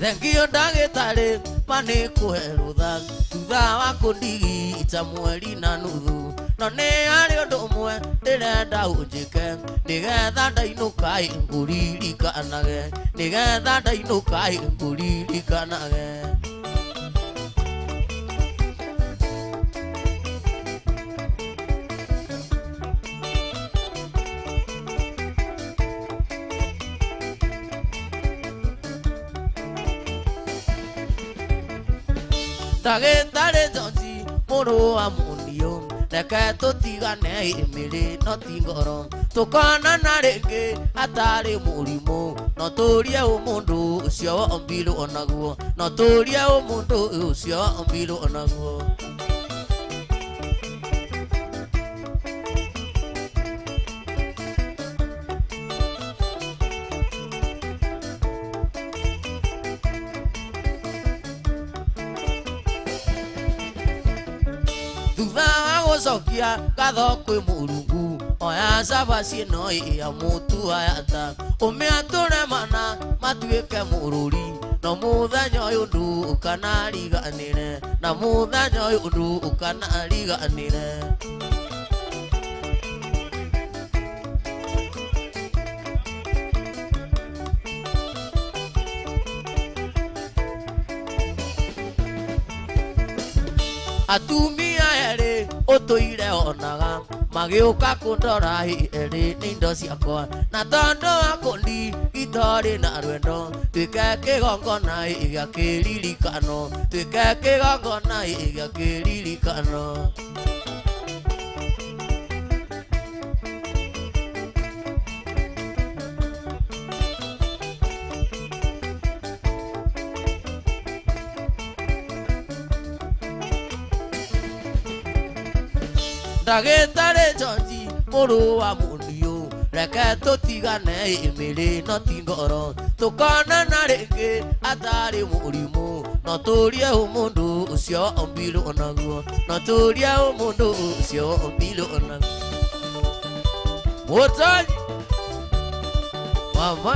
Thengio ndagitari mani kuherutha thutha wa kundigita mweri na nuthu no ni ari undu umwe ndirenda unjike nigetha ndainukai nguririkanaage nigetha ndainukai nguririkanaage Ndagitari Jonzi muru wa mundio reke tutigane imiri no tingoro tukona na ringi atari murimu no turie umundu ucio ombiru onaguo no turie umundu ucio ombiru onaguo Sokia katho kwi murungu oya sabaci no ya mutu ayata umiature mana matuike mururi no muthenya uyu ndu ukanariganire na muthenya uyu ndu ukanariganire atumia ere utuire onaga magiuka kundora eri nindo ciakwa na tondo akundi itori na rwendo twike kigongona iga kiririkano twike kigongona iga kiririkano Ndagĩtarĩ George mũrũ wa mũndũ reke tũtigane imĩrĩ no ti ngoro tũkonana rĩngĩ atarĩ mũrimũ no tũrie mũndũ ũcio ombirwo naguo no tũrie mũndũ ũcio ombirwo naguo Mũtaji mama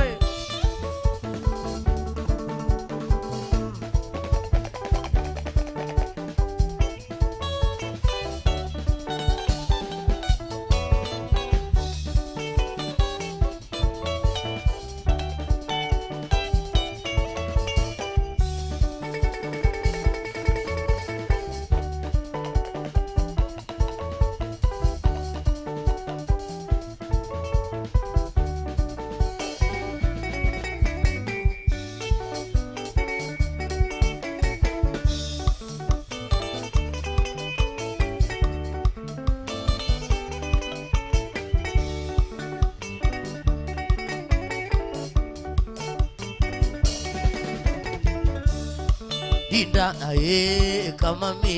Dinda aye kama mi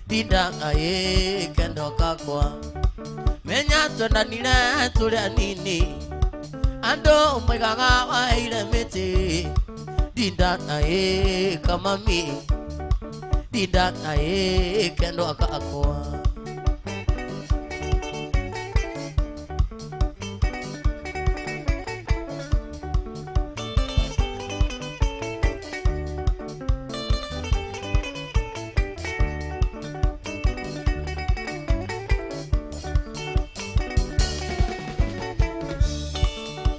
Dinda aye kendo kakwa Menya twenda nile tulia nini Ando mwegaga wa ile miti Dinda aye kama mi Dinda aye kendo kakwa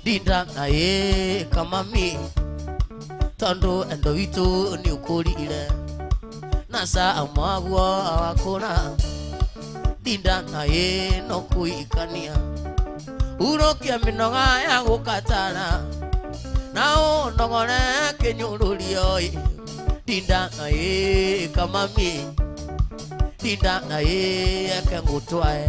Dinda aye kama mi Tondo endo itu ni ukuri ile Nasa amagwa awakona Dinda aye no kuikania Urokia minonga ya gukatana Nao nongone kenyururio Dinda aye kama mi Dinda aye kengutwae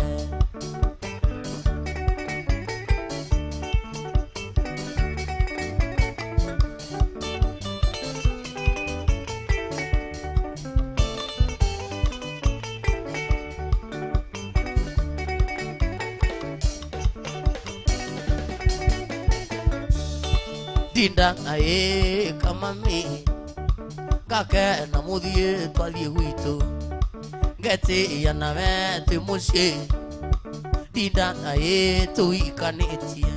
Dinda aye kama mi Kake na muthie twathie gwitu Ngeti ya nawe twi mucii Dinda aye tuikanitie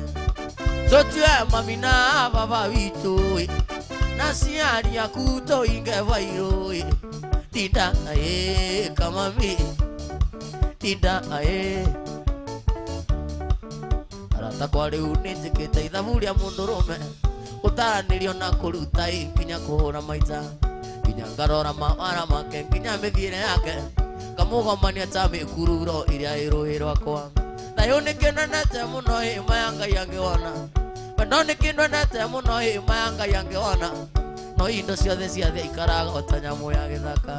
Totue mami na baba witu Na ciari aku tuinge vairo Dinda aye kama mi Dinda aye Arata kwa riu nitikite ithabu ria mundurume Utaranĩrio na kũruta kinya kũhũra maita Kinya ngarora mawara make kinya mĩthiĩre yake Ngamũgomania ta mĩkururo ĩrĩa ĩ rũĩ rwakwa Thayũ nĩkĩnenete mũno hĩma ya Ngai angĩona Wendo nĩkĩnenete mũno hĩma ya Ngai angĩona No indo ciothe cia thĩ ikaraga o ta nyamũ ya gĩthaka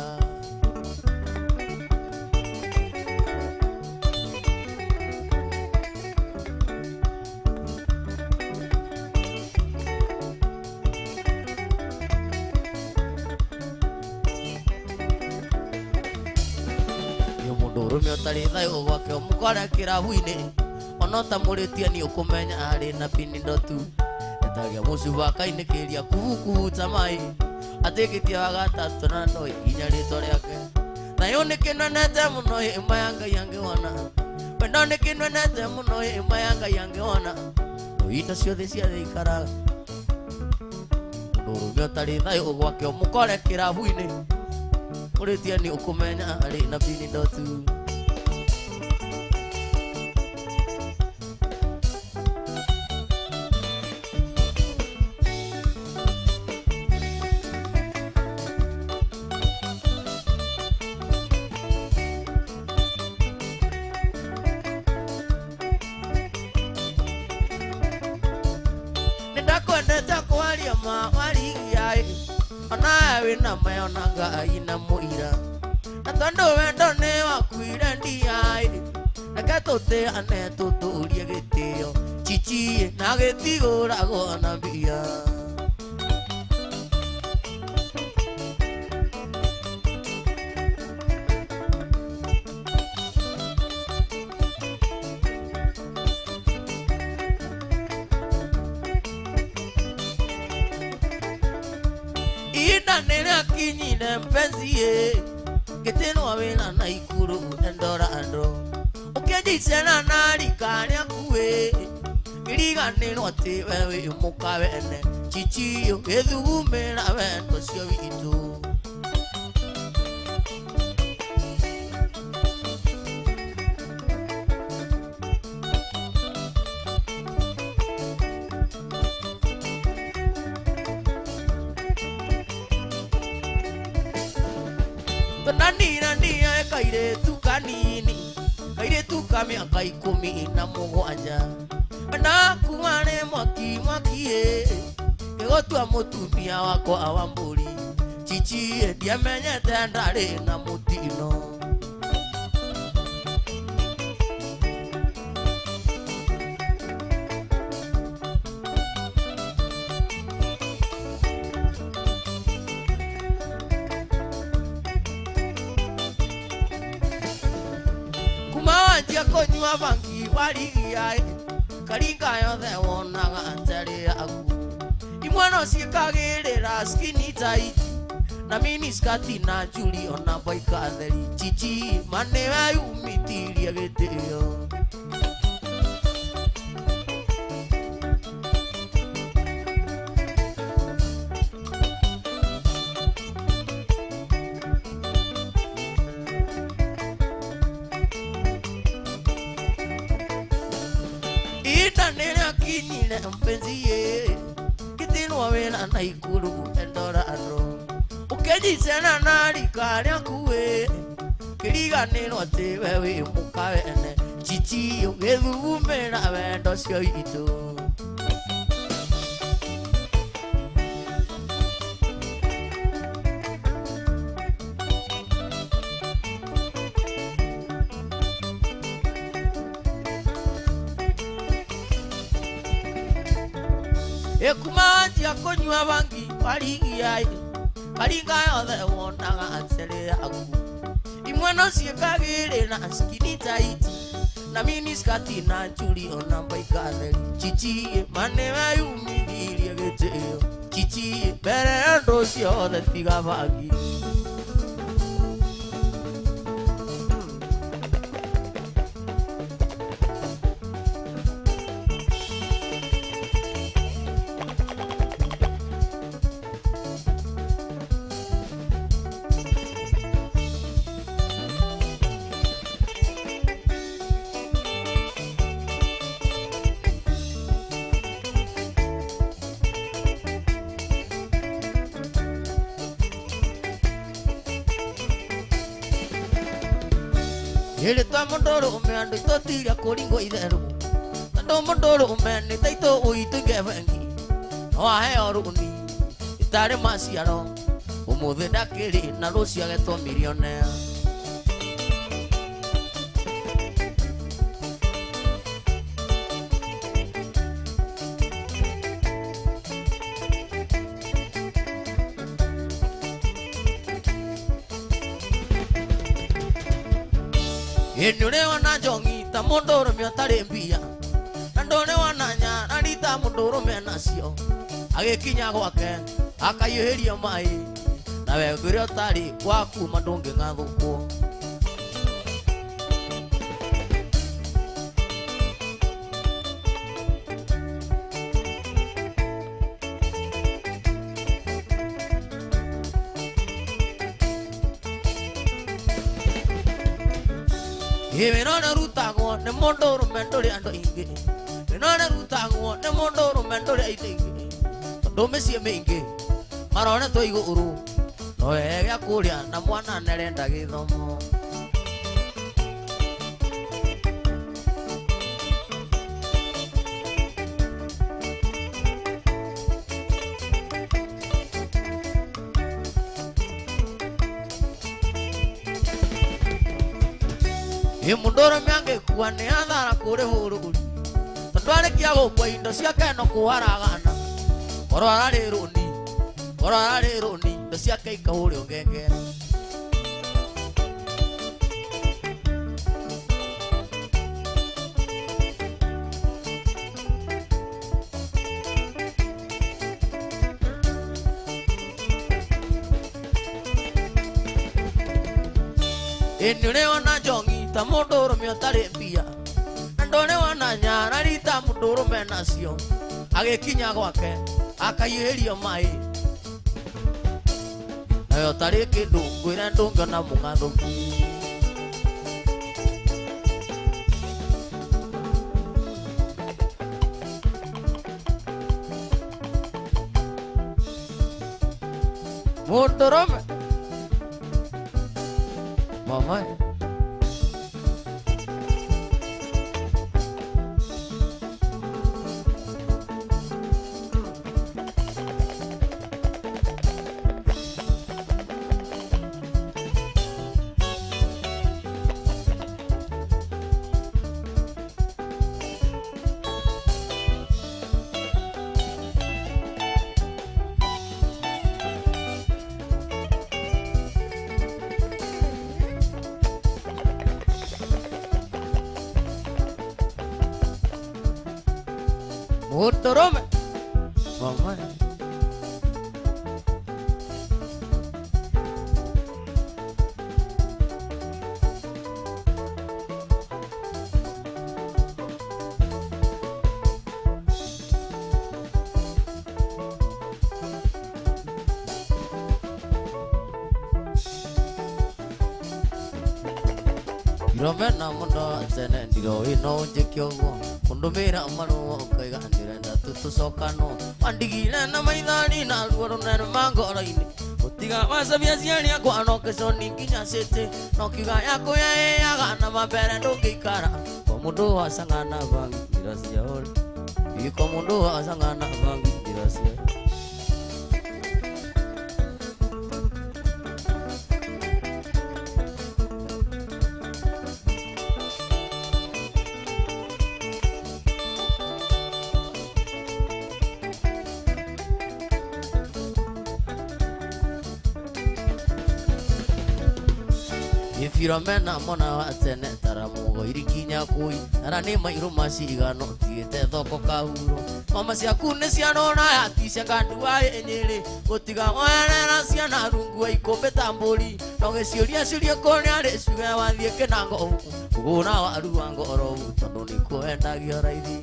Mũndũrũme ũtarĩ thayũ gwake ũmũkore kĩrabu-inĩ Ona ũtamũrĩtie nĩ ũkũmenya arĩ na pinindo tu Etagia mũcuba akainĩkĩria kubukubu ta maĩ Atĩkĩtie wa gatatũ na no ikinya rĩtwa rĩake Thayũ nĩkĩnenete mũno hĩma ya Ngai angĩona Wendo nĩkĩnenete mũno hĩma ya Ngai angĩona No indo ciothe cia thĩ ikaraga Mũndũrũme ũtarĩ thayũ gwake ũmũkore kĩrabu-inĩ Mũrĩtie nĩ ũkũmenya arĩ na pinindo tu ma waligai ona wina mayonanga ina muira na tondo wendo ne wakuire ndiai nakatote ane tuturie gitio chichi na gitiguragwo na mbia nena kinyine mpenzi ye geteno wena na ikuru endora ando ukejisena nari kanya kuwe iriga neno ati wewe mukawe ene chichiyo ethugume na wendo cio witu Nania kaire tu kanini kaire tu kami akai kumi na mugwanja na kumane mwaki ego tu amutumia wako awamburi chichi ndia menyete ndari na mutino konywa bangi waligiai karinga yothe wonaga antari aku imwana ciikagirira skinny tight na mini skirt na juli ona baika theri chichi mane wayumitirie gitio mpenzi ye kitino wena na ikuru endora ando ukejisena nari kanya kuwe kiriga neno ati wewe mukawe ene chichi gethugume na wendo cio itu ekumanji akonywa bangi waligiai karinga yothe wonaga antari aku imwana ciikagirira skinny tight na mini skirt na juli ona baika theri chichi mane wayumithirie gitio chichi mbere ndo ciothe tiga bangi Ele twa mondoro me andu totiria kuringo itheru ando mondoro me ni taito uitu gevengi no ahe oruni itare maciaro umuthe ndakiri na rucia getwo millionaire Endure wana jongi ta mondoro mi atare mbia ndone wana nya arita mondoro me nacio agekinya gwake akayiheria mai na we ngure otari waku mandunge ngathuko Nona rutagwo ne mondoro mendore ando ingi nona rutagwo ne mondoro mendore aingi ndo mesie mingi marone to iguru no ega kuria na mwana nerenda githomo Mundoro miange kuwa ni athara kuri hururi tondu arikia gukua indo ciake no kuharagana koro arariruni indo ciake ikahurio ngengere Nune wana jongi ta mundu me otari mbia ndone wana nyara rita mundu me nacio agikinya gwake akaiherio mai nayo tari kindu ngwira ndunga na mungathu mundu me mama Motorome mama Romena mundo sene ndiro ino njikyogo kundumira maru kaiga ndirenda tutusokano wandigire na maithani na ruoro na mangoro-ini utiga wasabia ciani akwa no kesoni nginya city no kiga yako yaga na mabere ndungikara ko mundu wasangana bangi iracia ori iko mundu wasangana bangi iracia Filomena mona watene taramugo irikinya kui arani mairu masigano tiete thoko kahuro mama ciaku ni cianona yatisha kandu wa enyere gutiga werera ciana rungu ikombe tamburi no giciuria kone ari cuge wathie kinango guna waru wa ngoro tondu ni kuendagio raithi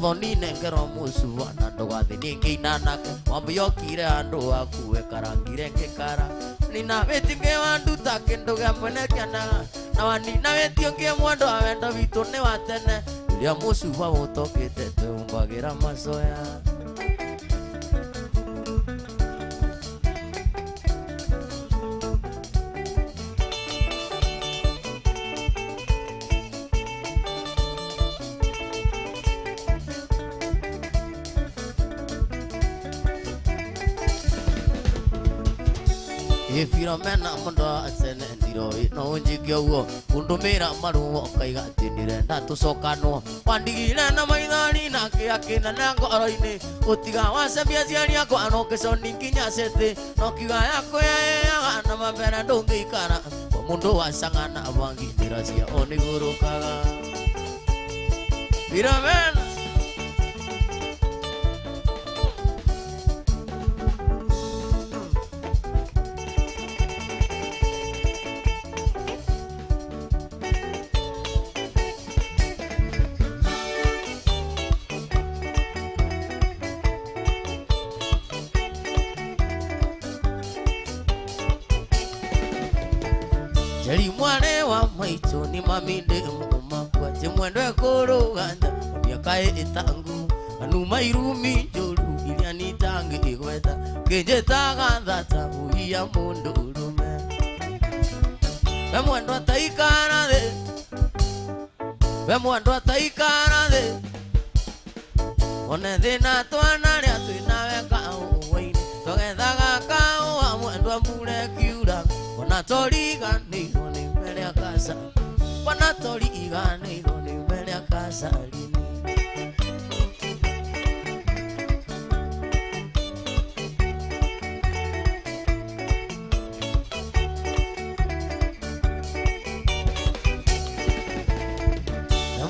Thonine ngero musuwa na ndogathini nginanake wambiyokire andu akuwe karangire ngikara nina wetinge wanduta kindu gia mwene kianaga na wanina wetio ngie mwendo wa wendo witu ni wa tene iria musuwa utokite twumbagira macoya Filomena mundo asene ndiro ino njigyogo kundumira maruo kaiga tinirenda tusokano wandigire na maithani na kiakina na ngoro-ini utiga wasabia ciani akwa no kesoni nginya city no kiga yako yaga na mabere ndungikara ko mundu wasangana bangi ndiracia onigurukaga Filomena Jeli mwane wa maitu ni maminde umakwa Jemwendwe kuruganda miaka itangu Anu mairumi joru ilia nitangi igweta Keje taga dhata uhiya mundu urume mwendo ataikara thĩ, we mwendo ataikara thĩ, one thĩna twanarĩa twĩna weka ũũ-inĩ, tũgethaga kaũa mwendo mbura ĩkiura, ona tũriganĩirwo nĩ mbere ya kasa, ona tũriganĩirwo nĩ mbere ya kasarini.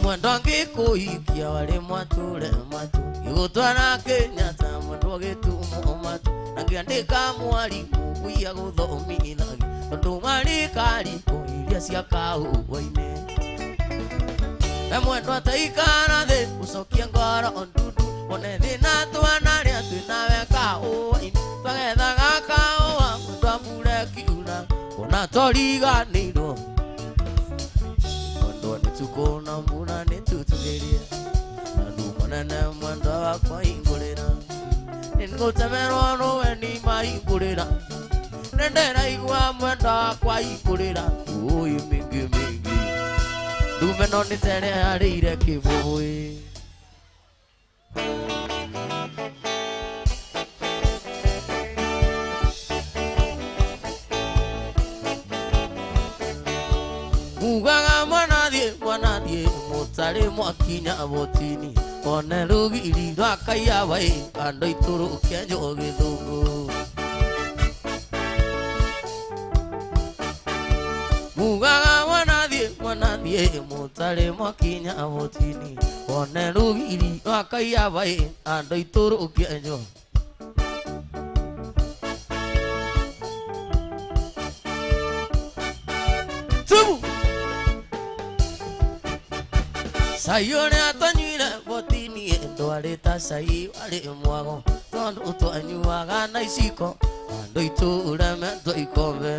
Mwendo angĩkũhikia warĩ mwatũre matũ, igũtwara Kenyatta mwendo gĩtumo matũ, na ngĩandĩka mwarimũ kũiya gũthomithagia, tondũ marĩ riko iria cia kahũa-inĩ. We mwendo ataikara thĩ, gũcokia ngoro ndundu, one thĩna twanarĩa twĩna weka ũũ-inĩ, twagethaga kaũa mwendo mbura ĩkiura, ona tũriganĩirwo tuko na mbura nĩtũtũgeria, na ndũmonene mwendo wakwa hingũrĩra, nĩngũtemerwo rũwe nĩ mahingũrĩra, nĩndĩraigua mwendo wakwa hingũrĩra, ũĩ mĩingĩ mĩingĩ, ndume no nĩtere harĩire kĩbũĩ. Mugaga mwanathiĩ mũtarĩ mwakinya botini, one rũgiri rwa kaiyabai andũ itũrũkia njohi gĩthũngũ. Mugaga mwanathiĩ mũtarĩ mwakinya botini, one rũgiri rwa kaiyabai andũ itũrũkia njohi. Cai ũrĩa tũnyuire botini ndwarĩ ta cai warĩ mwago, tondũ twanyuaga na iciko, andũ itũremetwo ikombe.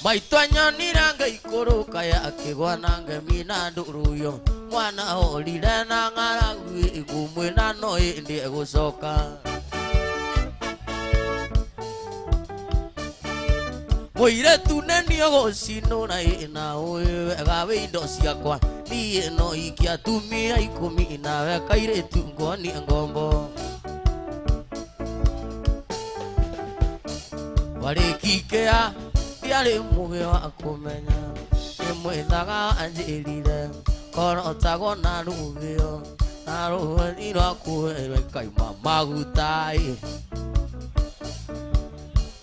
Maitũ anyonire ngĩikũrũka akĩgwa na ngemi na ndũrũyo, mwana horire na ng'aragu ĩkũmwĩra no hĩndĩ egũcoka. Mũirĩtu nĩ ũgũcinũra na ũĩ wega wĩ indo ciakwa, niĩ no ikia atumia 10 nawe kairĩtu ngonie ngombo. Warĩkikĩa ndiarĩ mũgĩ wa kũmenya, nĩmwĩthaga anjĩrire korotagwo na rũgĩo, na rũheni rwa kuoerwo ikaima maguta.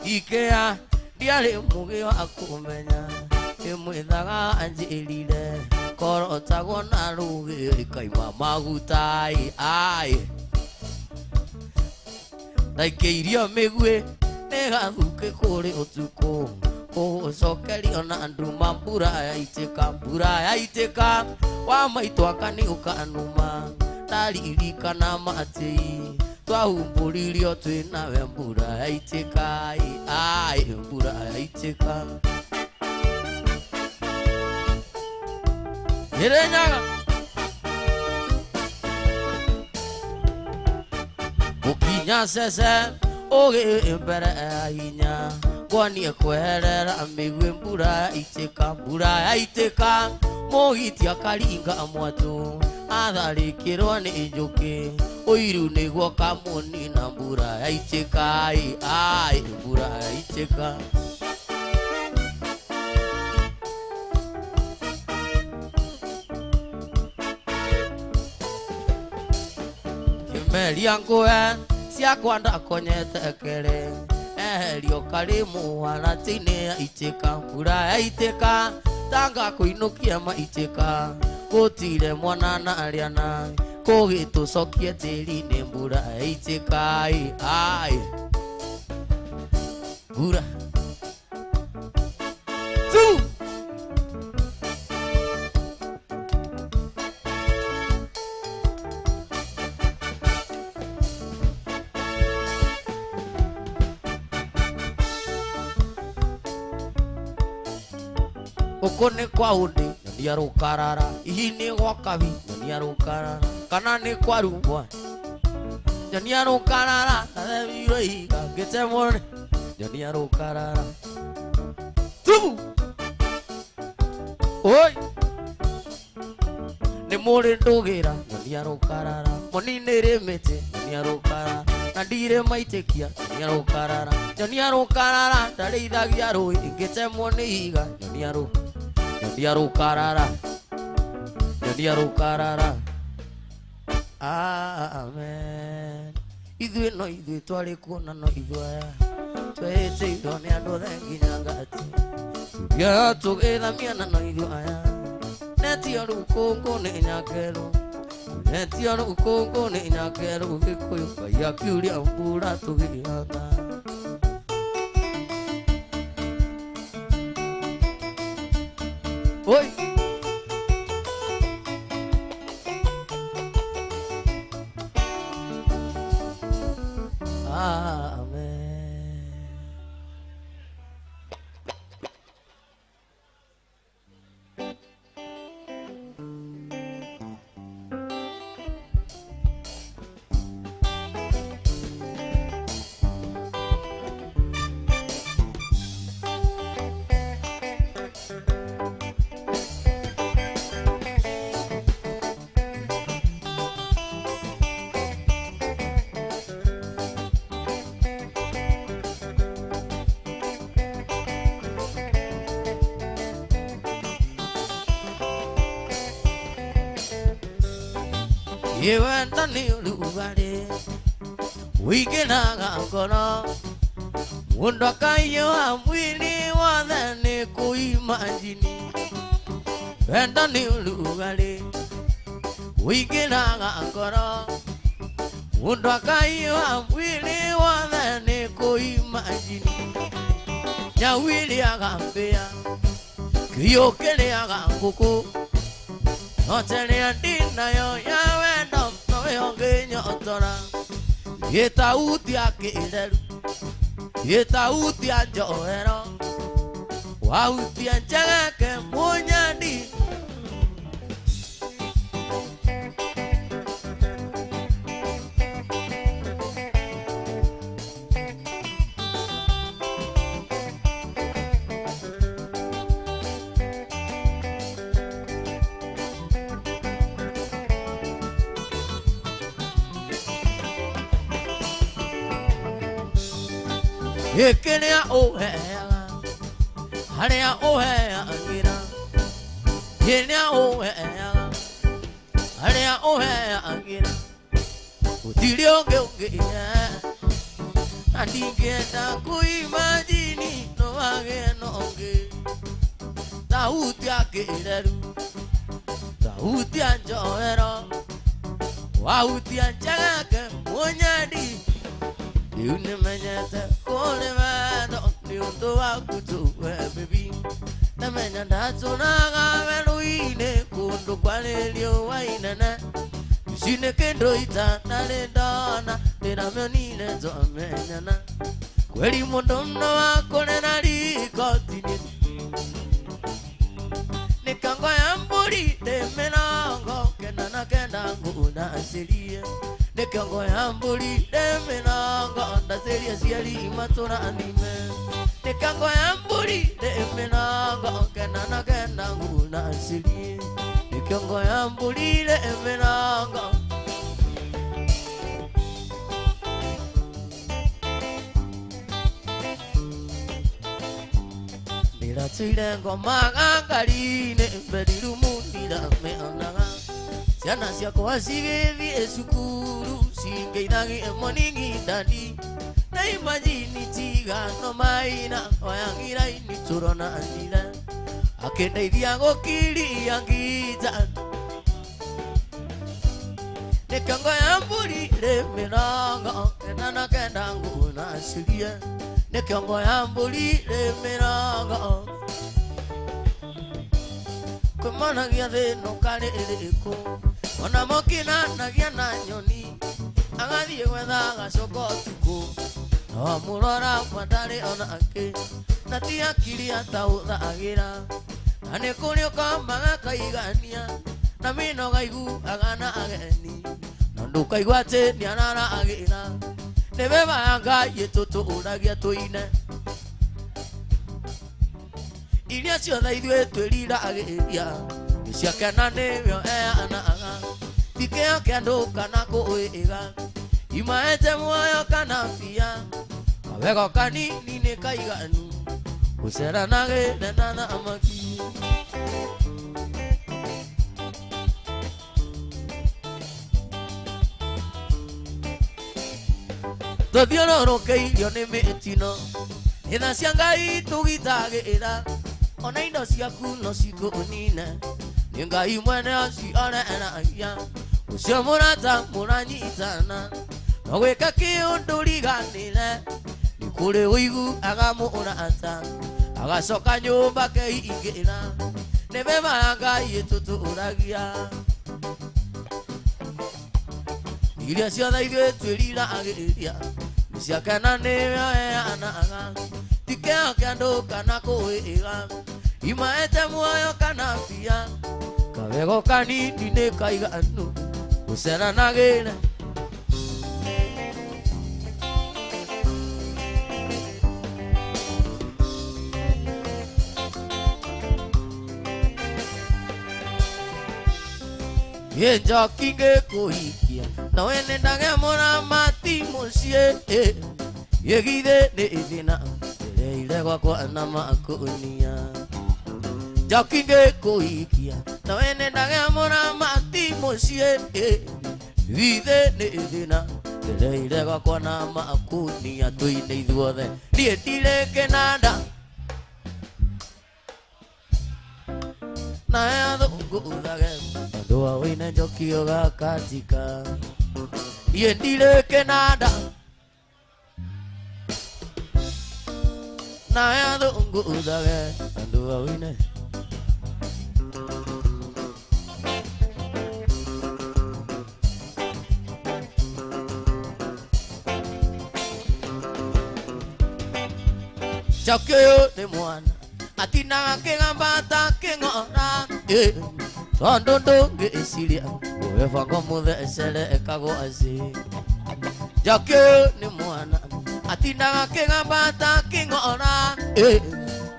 Ikĩa ndiarĩ mũgĩ wa kũmenya, nĩmwĩthaga anjĩrire korotagwo na rũgĩo ikaima maguta. Ndaikĩirio mĩguĩ nĩgathuke kũrĩ ũtukũ, kũgũcokerio na nduma mbura yaitĩka, wa maitũ akaniũkanuma, ndaririkana matĩ twahumbũririo twĩnawe mbura yaitĩka, mbura yaitĩka. Nyaga gũkinya cece ũgĩ mbere ya hinya, ngonie kweherera mĩguĩ mbura yaitĩka, mũgiti akaringa mwatũ atharĩkĩrwo nĩ njũkĩ, ũiru nĩguo kamũnina mbura yaitĩka, mbura yaitĩka. Kĩmeria ngũe ciakwa ndakonyete kere, eherio karĩ mũharatĩ-inĩ yaitĩka, mbura yaitĩka, tanga kũinũkia maitĩka, gũtire mwana na arĩana, kũgĩtũcokie tĩri-inĩ mbura yaitĩka, mbura. Uko nĩ kwa ũndĩ nĩ arũkarara, ihi nĩ gwa kabi nĩ arũkarara, kana nĩ kwa rumbwa Jonia ro karara na biro iga gete mone Jonia ro karara tu oi ne more ndogira Jonia ro karara moni nere mete Jonia ro karara na dire maitekia Jonia ro karara Jonia ro karara dare idagia ro gete mone iga Jonia ro karara Jonia ro karara amen idwe no idwe twali kuona no idwe twete idone ando thengi nyangati ya tugeda miana no idwe aya neti aru kongo ne nyakero neti aru kongo ne nyakero bikoyo ya kyuri ambura tugiyana oi You and the new body, we can hang on. Wonder can you have really more than you could imagine? And the new body, we can hang on. Wonder can you have really more than you could imagine? Ya really a fair, you can hang on. No tell you dinner, you went up, no young yotora. Yeta utia kideru, yeta utia joero. Wa utia chake munyadi. Ekenia ohea, harea ohea agira. Ekenia ohea, harea ohea agira. Utilio geongea, andingenda kuimagini no age noge. Tauti akereru, tauti anjoero, wauti anjage munyadi. You never get kole vado ni uto wakutu baby na menya ndatsona veluine kundu kwalelio wainana usine kendo itana lendana tena menine zomenyana kweli mundono wako na likotini nikango ya mburi temenango kenda kenda nguna asilia nikango ya mburi temenango ndaseria siali matora anime nikango ya mburi temenango kenda nguna asilia nikango ya mburi temenango nila tile ngoma gangarine mbediru mundila meanaga siana siako wasigevi esukuru singeidagi emoningi dadi na imagini tiga no maina wayangira ini turona anila akenda idiago kili yangita nikango ya mburi lemenanga enana kenda nguna asilia nikango ya mburi lemenanga kumana gia no kale eleko ona mokina na gia na nyoni agathie gwetha gacoko tuku no murora patare ona ake na ti akiri atauthagira na ni kuri ukamba kaigania na mino gaigu agana ageni no Mundu kaigwate ni anana agina nebeba yanga yetutu uragia tuine iria ciothe ithuĩ twĩriragĩria nĩciakenanĩrio anaga tikĩo kĩa andũ kana kũĩga imaete muoyo kana mbia kawego kanini nĩ kaiganu gũceranagĩre na thamaki tũthiũrũrũkĩirio nĩ mĩtino itha cia Ngai tũgitagĩra ona indo ciaku no cikũnine nĩ Ngai mwene ũciorenagia ũcio mũrata mũranyitana no gwĩka kĩũndũ riganĩre nĩ kũrĩ ũigu agamũrata agacoka nyũmba keingĩra nĩ mema ya Ngai tũtũũragia iria ciothe ithuĩ twĩriragĩria nĩciakenanĩrio anaga tikĩo kĩa andũ kana kũĩga imaete muoyo kana mbia kawego kanini nĩ kaiganu gũceranagĩre njoki ngĩkũhikia nawe nĩndage mũramati mũciĩ gĩgithĩ nĩ thĩna ndereire gwakwa na makũnia njoki ngĩkũhikia nawe nĩndage mũramati mũciĩ gĩgithĩ nĩ thĩna ndereire gwakwa na makũnia tũine ithuothe niĩ ndirĩ kĩnanda nawe athũngũthage andũ a wĩine njokio gakatika niĩ ndirĩ kĩnanda nawe athũngũthage andũ a wĩine njokio nĩ mwana atinaga kĩgamba ta kĩng'ora tondũ ndũngĩciria ũgĩbanga mũthecere ekagwo aci njokio nĩ mwana atinaga kĩgamba ta kĩng'ora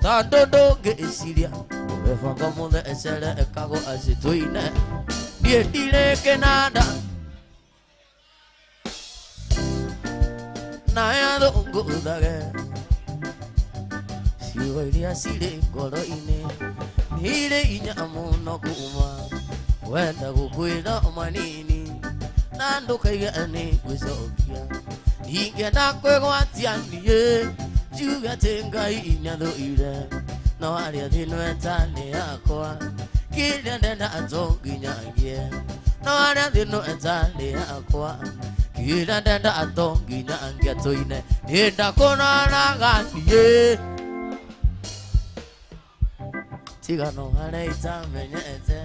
tondũ ndũngĩciria ũgĩbanga mũthecere ekagwo aci tũine niĩ ndirĩ kĩnanda nawe athũngũthage ciugo iria cirĩ ngoro-inĩ nĩ irĩ hinya mũno kuma wenda gũkwĩra manini na ndũkaiga nĩ gwĩcokia ingĩenda kwĩgwatia niĩ njuge atĩ Ngai nĩathũire no arĩa thĩno etanĩ yakwa kĩrĩa ndenda atonginyagie no arĩa thĩno etanĩ yakwa kĩrĩa ndenda atonginyagia tũine nĩenda kũnoraga niĩ tigano harĩa itamenyete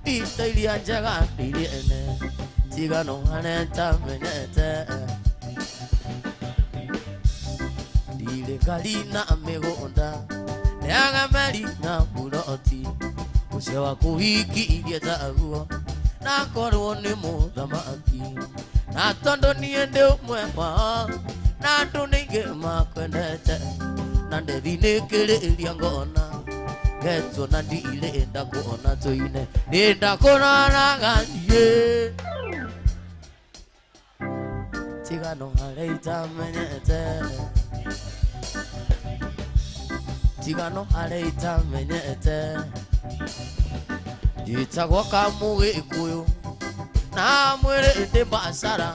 indo iria njega iria ene tigano harĩa itamenyete thirikari na mĩgũnda nĩagameri na buroti ũcio wa kũhikirie taguo na korwo nĩ mũthamaki na tondũ niĩ ndĩ ũmwe wao na andũ nĩingĩ makwendete na ndĩthinĩkĩrĩria ngona getwo na ndirĩenda kuona tũine ndĩenda kũroraga niĩ tigano harĩa itamenyete tigano harĩa itamenyete njĩtagwo Kamũgĩkũyũ na mwĩrĩ ndĩ mbacara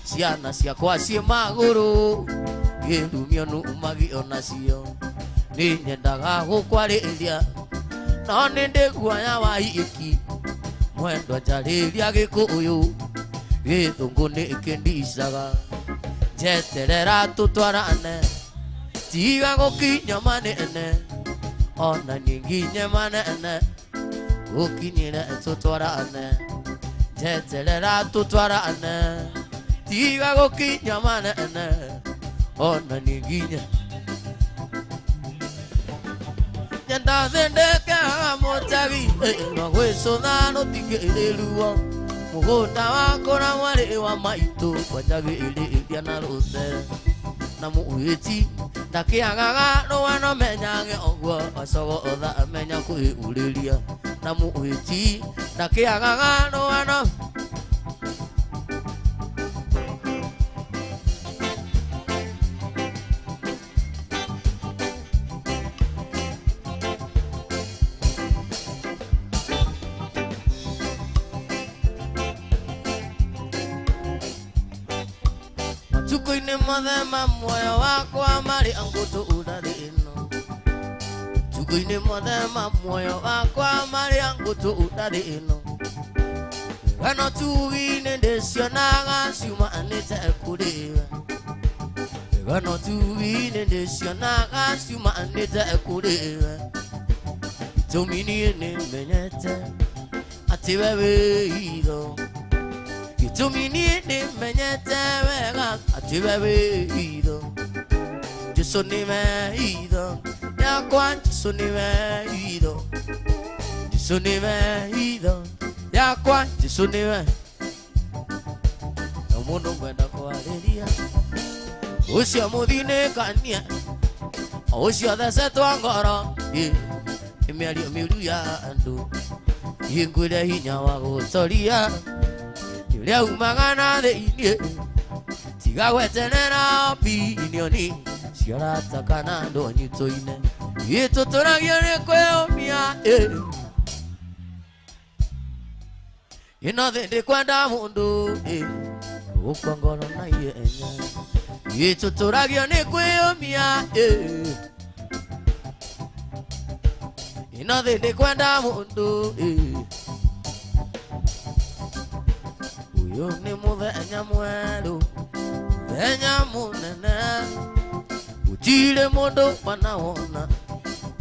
ciana ciakwa ciĩ magũrũ ngĩrumio numagio nacio nĩ nyendaga gũkwarĩria no nĩ ndĩ guoya wa iki mwendwa njarĩria Gĩkũyũ gĩthũngũ nĩ kĩndicaga njeterera tũtwarane tiga gũkinya manene ona niĩ nginye manene gũkinyĩre tũtwarane njeterera tũtwarane tiga gũkinya manene ona niĩ nginye nyenda thĩndĩke mũtegi no gwĩcũtha rũtingĩrĩruo mugunda wako na mwari wa maitu kwanjagiriria na rute na muiti ndakiagaga rwano menyage ogwo osogo otha amenya kwiuriria na muiti ndakiagaga rwano Tukuine mothema moyo wakwa mari angutu udarino Tukuine mothema moyo wakwa mari angutu udarino Gano tuwine ndesionaga siuma anite kuriwe Gano tuwine ndesionaga siuma anite kuriwe Itumini ni menyete ati wewe hido Itumini ni menyete wega ati wewe hido Jesu ni me hido yakwa Jesu ni me hido Jesu ni me hido yakwa Jesu ni me na mundu ngwenda kwariria ucio muthine kania ucio thecetwa ngoro imiario miuru ya andu ingwire hinya wa gutoria Yulia umagana theinie tiga gweterera opinioni ciarataka na andu anyitoine ituturagio ni kwiyumia ino thi ndikwenda mundu gukwa ngoro na ihenya ituturagio ni kwiyumia ino thi ndikwenda mundu uyu ni muthenya mweru muthenya munene gutire mundu wanawona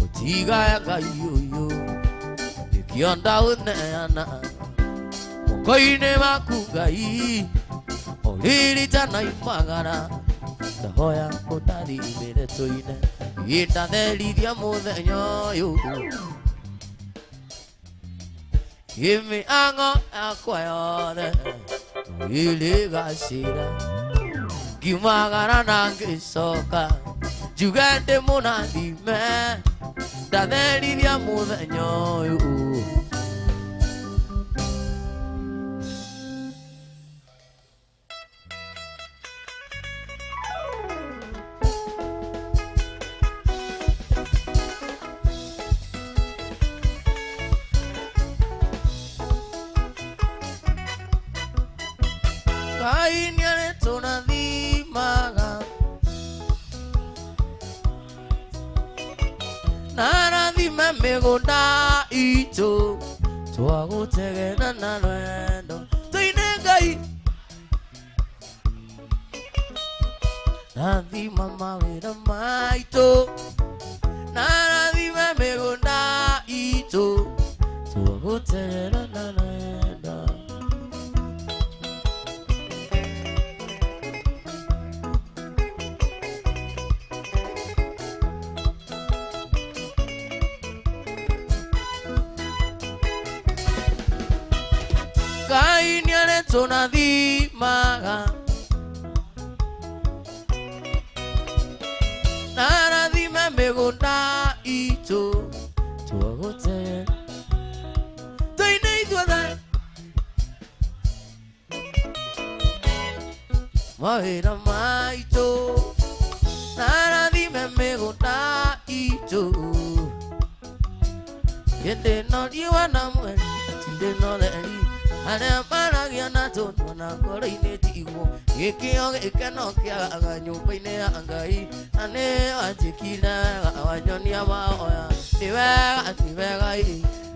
utigaya ngai uyu nikio ndauneana moko-ini maku ngai uririkana imagara ndahoya undathimire tuine indatherithia muthenya uyu imiango yakwa yothe iligacira ngimagara na ngicoka njuge ndi munathime ndatherithia muthenya uyu Kainyane tunathimaga narathime migunda itu twagutegena na rwendo tuine ngai nathima mawira maitu narathime migunda itu twagutegena na rwendo Kainyane tunathimaga narathime migunda itu twagutegena tuine ithuothe mawira maitu narathime migunda itu yende no riwa na mweri tinde no leri aria maragia na tundu na ngoro-ini tigwo gikio gikeno kiaga nyumba-ini ya Ngai na ni wanjikire wega wanyonia mahoya ni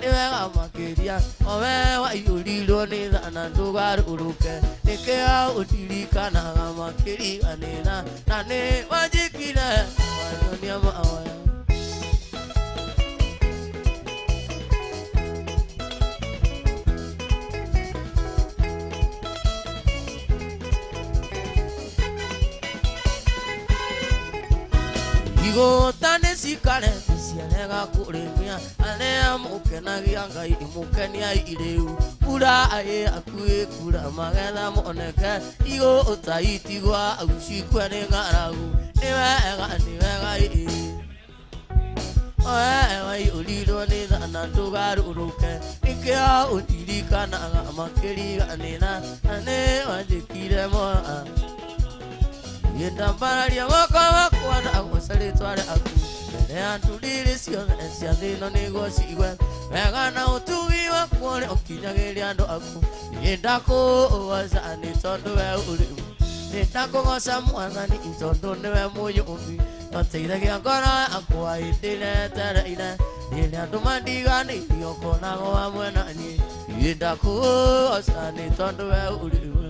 wega makiria owe waiyurirwo ni thana ndugaruruke nikio utirikanaga makiriganira na ni wanjikire wanyonia mahoya igota ni cikare ciarega kurimia aria mukena Nagia ngai imukenia ireu Pura ae akue kura magetha moneke Igo utaitigwa ausikwe ni ngaragu Niwega Oe uliro ni thana ndugaruruke Nikia utirikanaga makiriganina Ane wajikire moa Yendambararia wakwa na agusalitware aku Mbere antulire cia thino niguo cigwe Wega na utugi wakwa ni ukinyagiria andu aku Yendakugoca ni tondu we uri Yendakugoca mwathani itondu niwe muyumbi Noteithagia ngoro yakwa hĩndĩ etereire Rĩrĩa andũ mandiganĩirio ngonago hamwe na niĩ Yendakugoca nĩ tondũ we uri we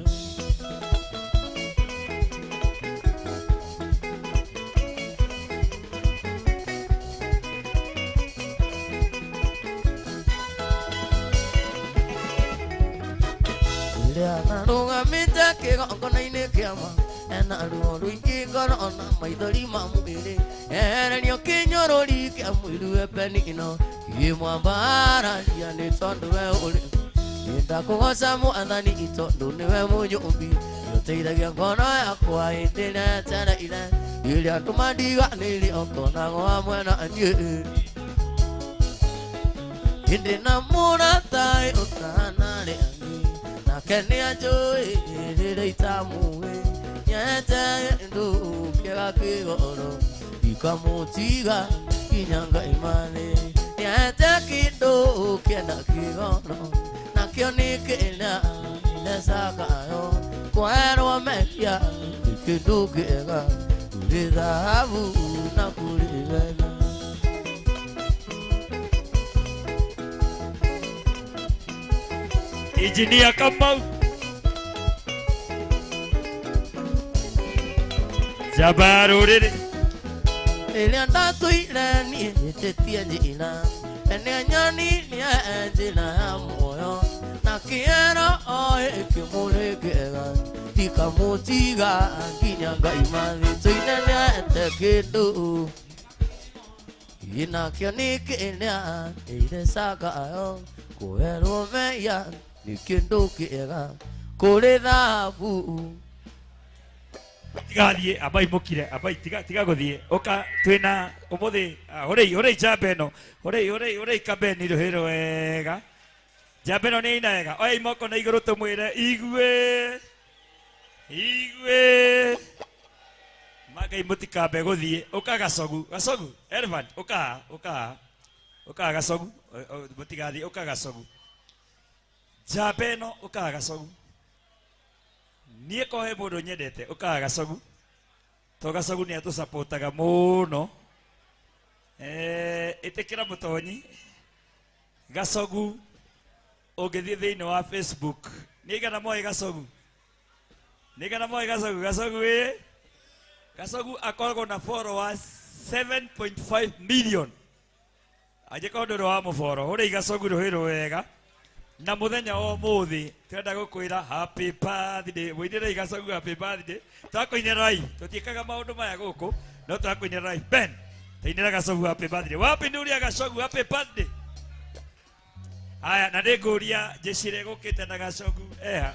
Rĩrĩa narũgamĩte kĩgongona-inĩ kĩa ma Ena ruo rũingĩ ngoro ona maithori ma mwĩrĩ Ehererio kĩnyũrũri kĩa mwĩrĩ we peni ĩno Gĩmwambararia nĩ tondũ we ũrĩ Nĩndakũgoca mwathani tondũ nĩwe mũnyũmbi Nĩũteithagia ngoro yakwa hĩndĩ ĩrĩa etereire Rĩrĩa andũ mandiganĩirio ngonago hamwe na niĩ Hĩndĩ na mũrata ũtanarĩa niĩ Nake nĩanjũĩ rĩrĩa itamũĩ Nyete ndu kega kigoro Ikamutiga kinyanga imane Nyete kindu kenda kigoro Nakio nikila inesakayo Kwerwa mehia kindu kega Kuli dhahabu na kuli vena Engineer Kamau Jabarurire Rĩrĩa ndatuire niĩ hĩtĩtie njĩra Ene nyoni nĩ njĩra ya muoyo Na kĩero oĩ kĩmũrĩ kĩega Ikamũtiga nginya Ngai mathitũ-inĩ nĩete kĩndũ Nakĩo nĩ kĩrĩa ĩrecakayo Kwerwo mehia nĩ kĩndũ kĩega Kũrĩ thahabu Tigathie abai mukire abai tiga guthie oka twina umuthi hurei jambe no hurei kabeni ruhiro wega jambe no ni ina wega oi moko na iguru tumwire igwe magai mutikambe guthie oka gacogu Elvan oka gacogu mutigathie oka gacogu jambe no oka gacogu Niĩ kohe mũndũ nyendete ũkaga Gacogu to Gacogu nĩ atũsapotaga mũno ĩtĩkĩra mũtonyi Gacogu ũngĩthiĩ thĩinĩ wa Facebook nĩigana moĩ Gacogu Gacogu akoragwo na followers 7.5 million angĩkorwo ndũrĩ wa mũboro ũrĩ Gacogu rũhĩrũ wega Na muthenya o muthi twenda gukwira happy birthday wĩndĩre Gacogu happy birthday twakoinĩra rai tũtiĩkaga maũndũ maya gũkũ no twakoinĩra rai Ben tũinĩra Gacogu happy birthday wapinduria Gacogu happy birthday haya na ndĩngũria njĩcire gũkĩte na Gacogu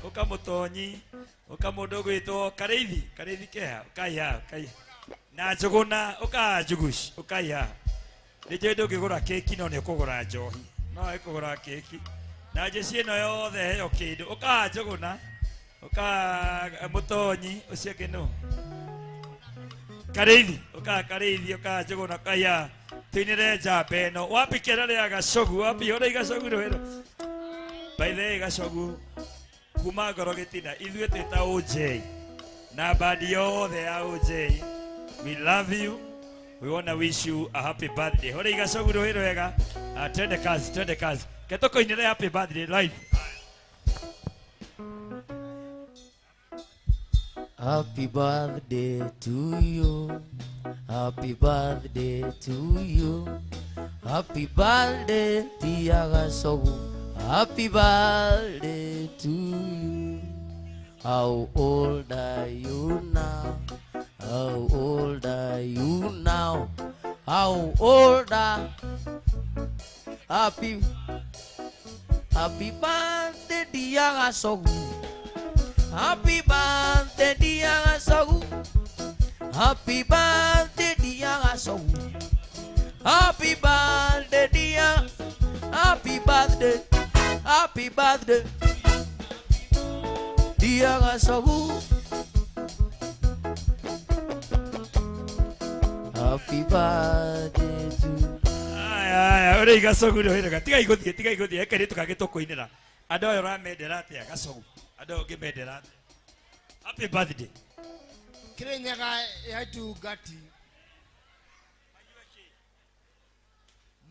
ũkamũtonyi ũkamũndũ gwĩtwo Karĩithi keha ũkaiha na Njũgũna ũkanjugush ũkaiha nĩnjũĩ ndũngĩgũra keki no nĩ ũkũgũra njohi no ũkũgũra keki Na jeshi ĩno yothe heo kĩndũ ũka Njũgũna ũka mũtonyi ũcio kĩnũ Karĩithi ũka Njũgũna kaya tuinĩre njambe ĩno wapi kĩra rĩa Gacogu wapi hũrei Gacogu rũhĩrũ by the way Gacogu kuma ngoro gĩtina ithuĩ twĩta OJ na bandi yothe ya OJ we love you we wanna wish you a happy birthday hũrei Gacogu rũhĩrũ wega twende kazi Ketoko inire happy birthday live. Happy birthday to you. Happy birthday to you. Happy birthday dear Gacogu. Happy birthday to you. How old are you now? How old are you now? How old are Happy birthday dear Gasogu. Happy birthday dear Gasogu. Happy birthday dear Gasogu. Happy birthday dear. Happy birthday. Happy birthday dear Gasogu. Happy birthday to. Aya, ore Gasogu ro hiraga. Tiga iguthi, ekere tukage tokoinira. Andũ aya ũramendera atĩa Gasogu? Andũ aya ũngĩmendera atĩa? Happy birthday. Kirinyaga ya Tungati.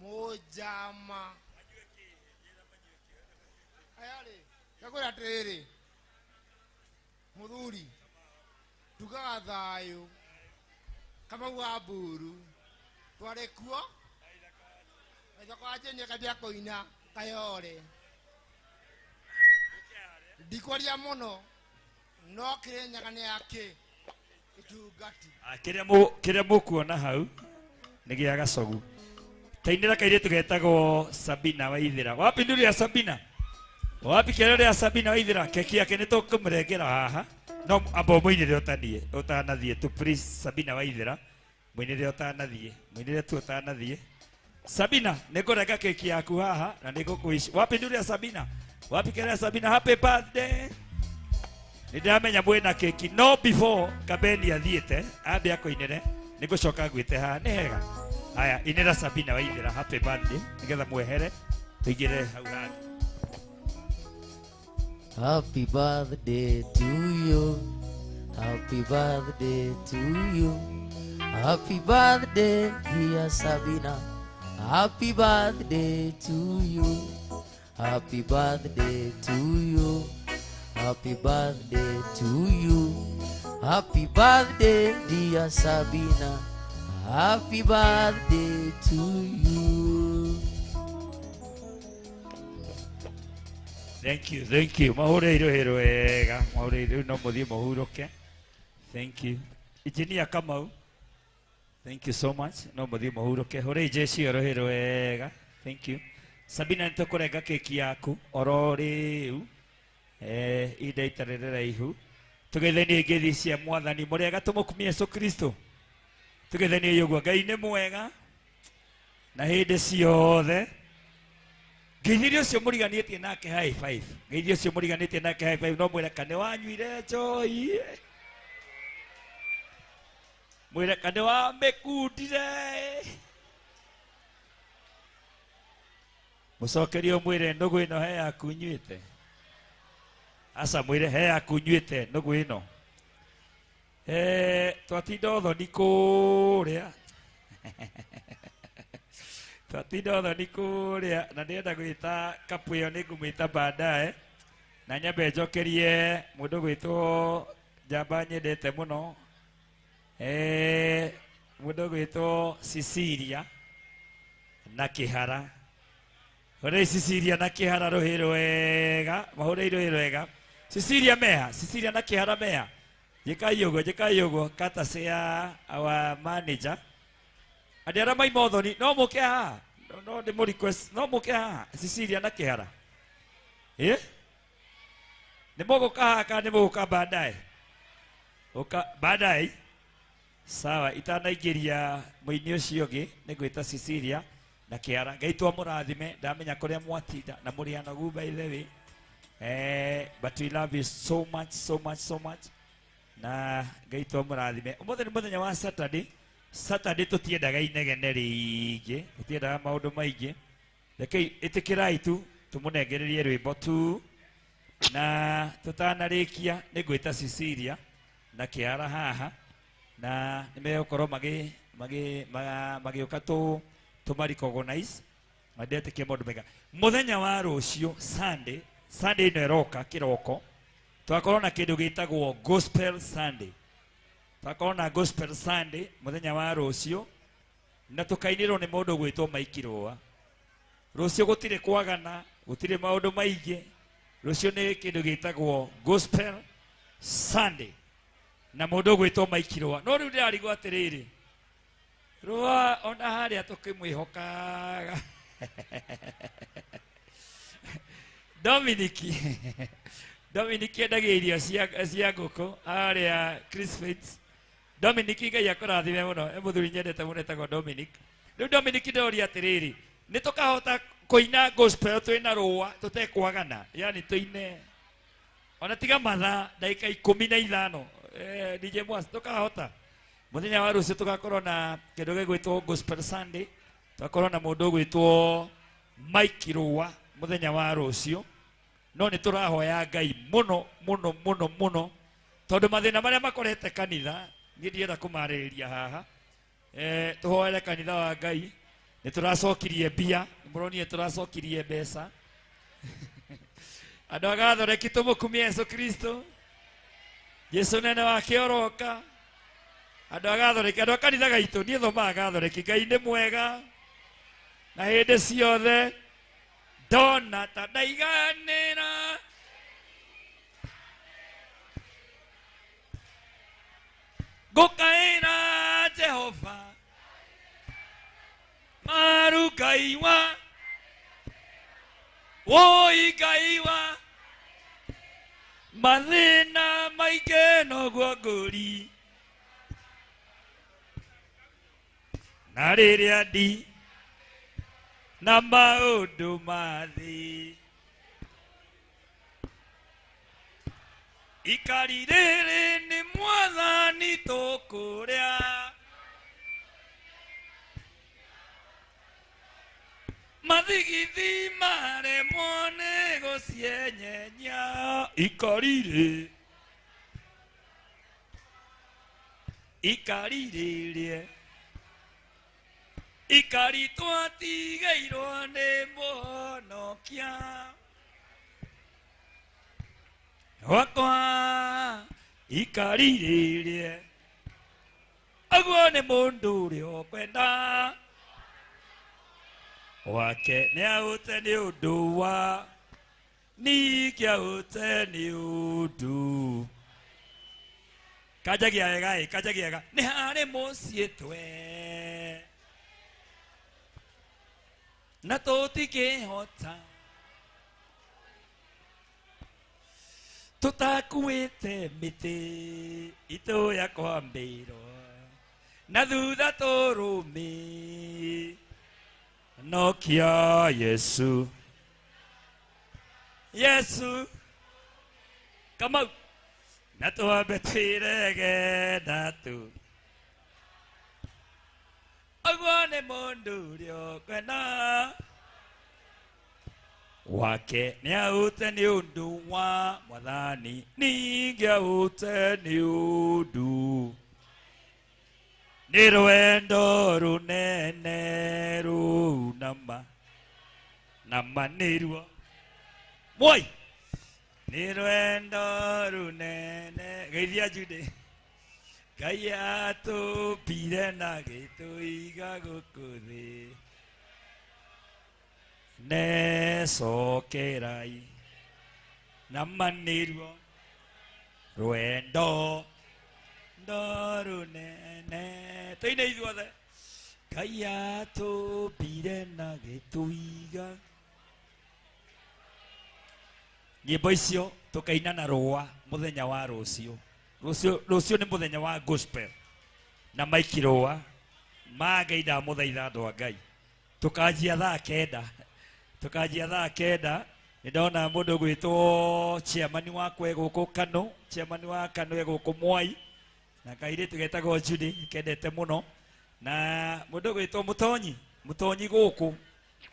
Mojama. Ayari, yakora tere. Muthuri. Tugaga thayo. Kama waburu. Tware kuo. Kwa jenye kabia koina kayore. Dikwaria mono no Kirinyaga ni yake Itungati. Kiria mukuona hau ni gia Gasogu. Tainira kairitu getagwo Sabina Waithira. Wapi nduri ya Sabina? Wapi kerere ya Sabina Waithira? Keki yake ni tukumurengera haha. No abo muinire utanie utanathie tu please Sabina Waithira. Muinire utanathie. Muinire tu utanathie. Sabina, nikurenga keki yaku haha na nigukuishi. Wapi nduri ya Sabina? Wapi kerere ya Sabina? Happy birthday. Nidamenya mwena keki no before Kabeni athiete ambe akoinire nigucoka gwite haha ni hega. Haya, inira Sabina Waithira happy birthday nigetha mwehere tuigire hau handi. Happy birthday to you. Happy birthday to you. Happy birthday dear Sabina. Happy birthday to you. Happy birthday to you. Happy birthday to you. Happy birthday dear Sabina. Happy birthday to you. Thank you. Mahoreiro wega. Mahoreiro no muthie muhuruke. Thank you. Engineer Kamau. Thank you so much. No muthie muhuruke. Hore jeshi orohero wega. Thank you. Sabina nitokurenga keki yaku oro riu. Ida itarerera ihu. Tugethanie ngethi cia mwathani murega tumukumia Yesu Kristo. Tugethanie yogwa Ngai ni mwega. Na hindi ciothe. Ngeithio cio muriganitie nake high five. Ngeithio cio muriganitie nake high five no mwira kane wanyuire joy. Mwira kane wa mekundire. Mucokerio mwire ndugu ino he yakunyuite. Asa mwire he yakunyuite ndugu ino. Twatinda uthoni kuria. Twatinda uthoni kuria na ndienda gwita kapu iyo ningumwita baadaye. Na nyambe njokerie mundu gwitwo njamba nyendete muno. Mundu gwitwo Cecilia na Kihara. Hore Cecilia na Kihara rohero wega, mahore rohero wega. Cecilia meha, Cecilia na Kihara meha. Jeka yogo kata sea our manager. Adiara mai modoni no moke ha. No the request no moke ha. Cecilia na Kihara. Ne mogo ka ne mogo ka baadaye. Oka baadaye. Sawa itana igeria muini ucio ngi nigwita Cecilia na Kihara. Gaitwa murathime ndamenya kuria mwatinda na muriana gu by the way. But we love you so much. Na gaitwa murathime. Umuthi ni muthenya wa Saturday tutiendaga inegene ringi. Tutiendaga maundu maingi. Rekei itikirai tu tumunengererie rwimbo tu. Na tutanarikia nigwita Cecilia na Kihara haha. Na nimekorwo magiuka tu tumaricognize madete ke maundu mega. Muthenya wa rucio Sunday ino iroka kiroko twakorwo na kindu gitagwo Gospel Sunday. Twakorwo na Gospel Sunday muthenya wa rucio na tukainirwo ni mundu gwitwo Maikirwa. Rucio gutire kwagana, gutire maundu maingi. Rucio ni kindu gitagwo Gospel Sunday na mundu gwitwo Maikirwa. No riu ndirarigwo atiriri rwa ona haria tukimwihokaga Dominic endagia irio cia ngũkũ arĩa Crispets. Dominic ngai akũrathime mũno, mũthuri nyendete mũno etagwo Dominic. Rĩu Dominic ndoria atĩrĩrĩ, nĩ tũkahota kũina gospel twĩna rũa tũtekwagana, yani tũine ona tiga mathaa ndagĩka 15 DJ Mwas tũkahota. Mũthenya wa rũciũ tũgakorwo na kĩndũ gĩgwĩtwo Gospel Sunday, tũgakorwo na mũndũ ũgwĩtwo Mike Rũa mũthenya wa rũciũ. No nĩ tũrahoya Ngai mũno mũno mũno mũno tondũ mathĩna marĩa makorete kanitha niĩ ndienda kũmarĩrĩria haha. Tũhoere kanitha wa Ngai, nĩ tũracokirie mbia, mũronire tũracokirie mbeca. Andũ agathoreki tũmũkumie Yesu Kristo. Yesu nene wake oroka. Andũ agathoreki, andũ kanitha gaitũ niĩ thomaga agathoreki, Ngai nĩ mwega na hĩndĩ ciothe. Dona ta ndaiganĩra ngũkaĩra Jehova maru Ngai wa woi Ngai wa mathĩna maingĩ noguo ngũri na rĩrĩa ndi na maũndũ mathĩ ikari rĩrĩ nĩ Mwathani tũkũrĩa mathigithi maremwo nĩ gũcienyenya ikari rĩrĩ ikari twatigeirwo nĩ mũhonokia wakwa ikari rĩrĩ aguo nĩ mũndũ ũrĩa ũkwenda wake nĩ ahũte nĩ ũndũ wa ningĩ ahũte nĩ ũndũ kanjagia wega kanjagia wega nĩ harĩ mũciĩ twe na tũtingĩhota tũtakuĩte mĩtĩ itũ ya kwambĩrwo na thutha tũrũmĩ nokia Yesu Kamau na twambe twĩrege ndatũ aguo nĩ mũndũ ũrĩa ũkwenda wake nĩ ahũte nĩ ũndũ wa Mwathani ningĩ ahũte nĩ ũndũ nĩ rwendo rũnene rũu nama nĩruo mwoi nĩ rwendo rũnene geithia Jude Ngai atũmbire na gĩtũiga gũkũ thĩ necokerai nama nĩruo rwendo rũnene tũine ithuothe Ngai atũmbire na gĩtũiga nyĩmbo icio tũkaina na rũa mũthenya wa rũciũ nĩ mũthenya wa gospel na Mike Rũa Ngai ndamũthaitha andũ a Ngai tũkanjia thaa kenda nĩ ndona mũndũ gwĩtwo chairman wakwa gũkũ Kano chairman wa Kano gũkũ Mwai na kairĩtu getagwo Judy kendete mũno na mũndũ gwĩtwo Mũtonyi gũkũ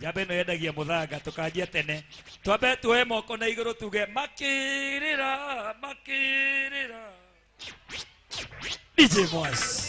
njamba ĩno yendagia mũthanga tũkanjia tene twambe tuoe moko na igũrũ tuge makĩrĩra DJ Mwas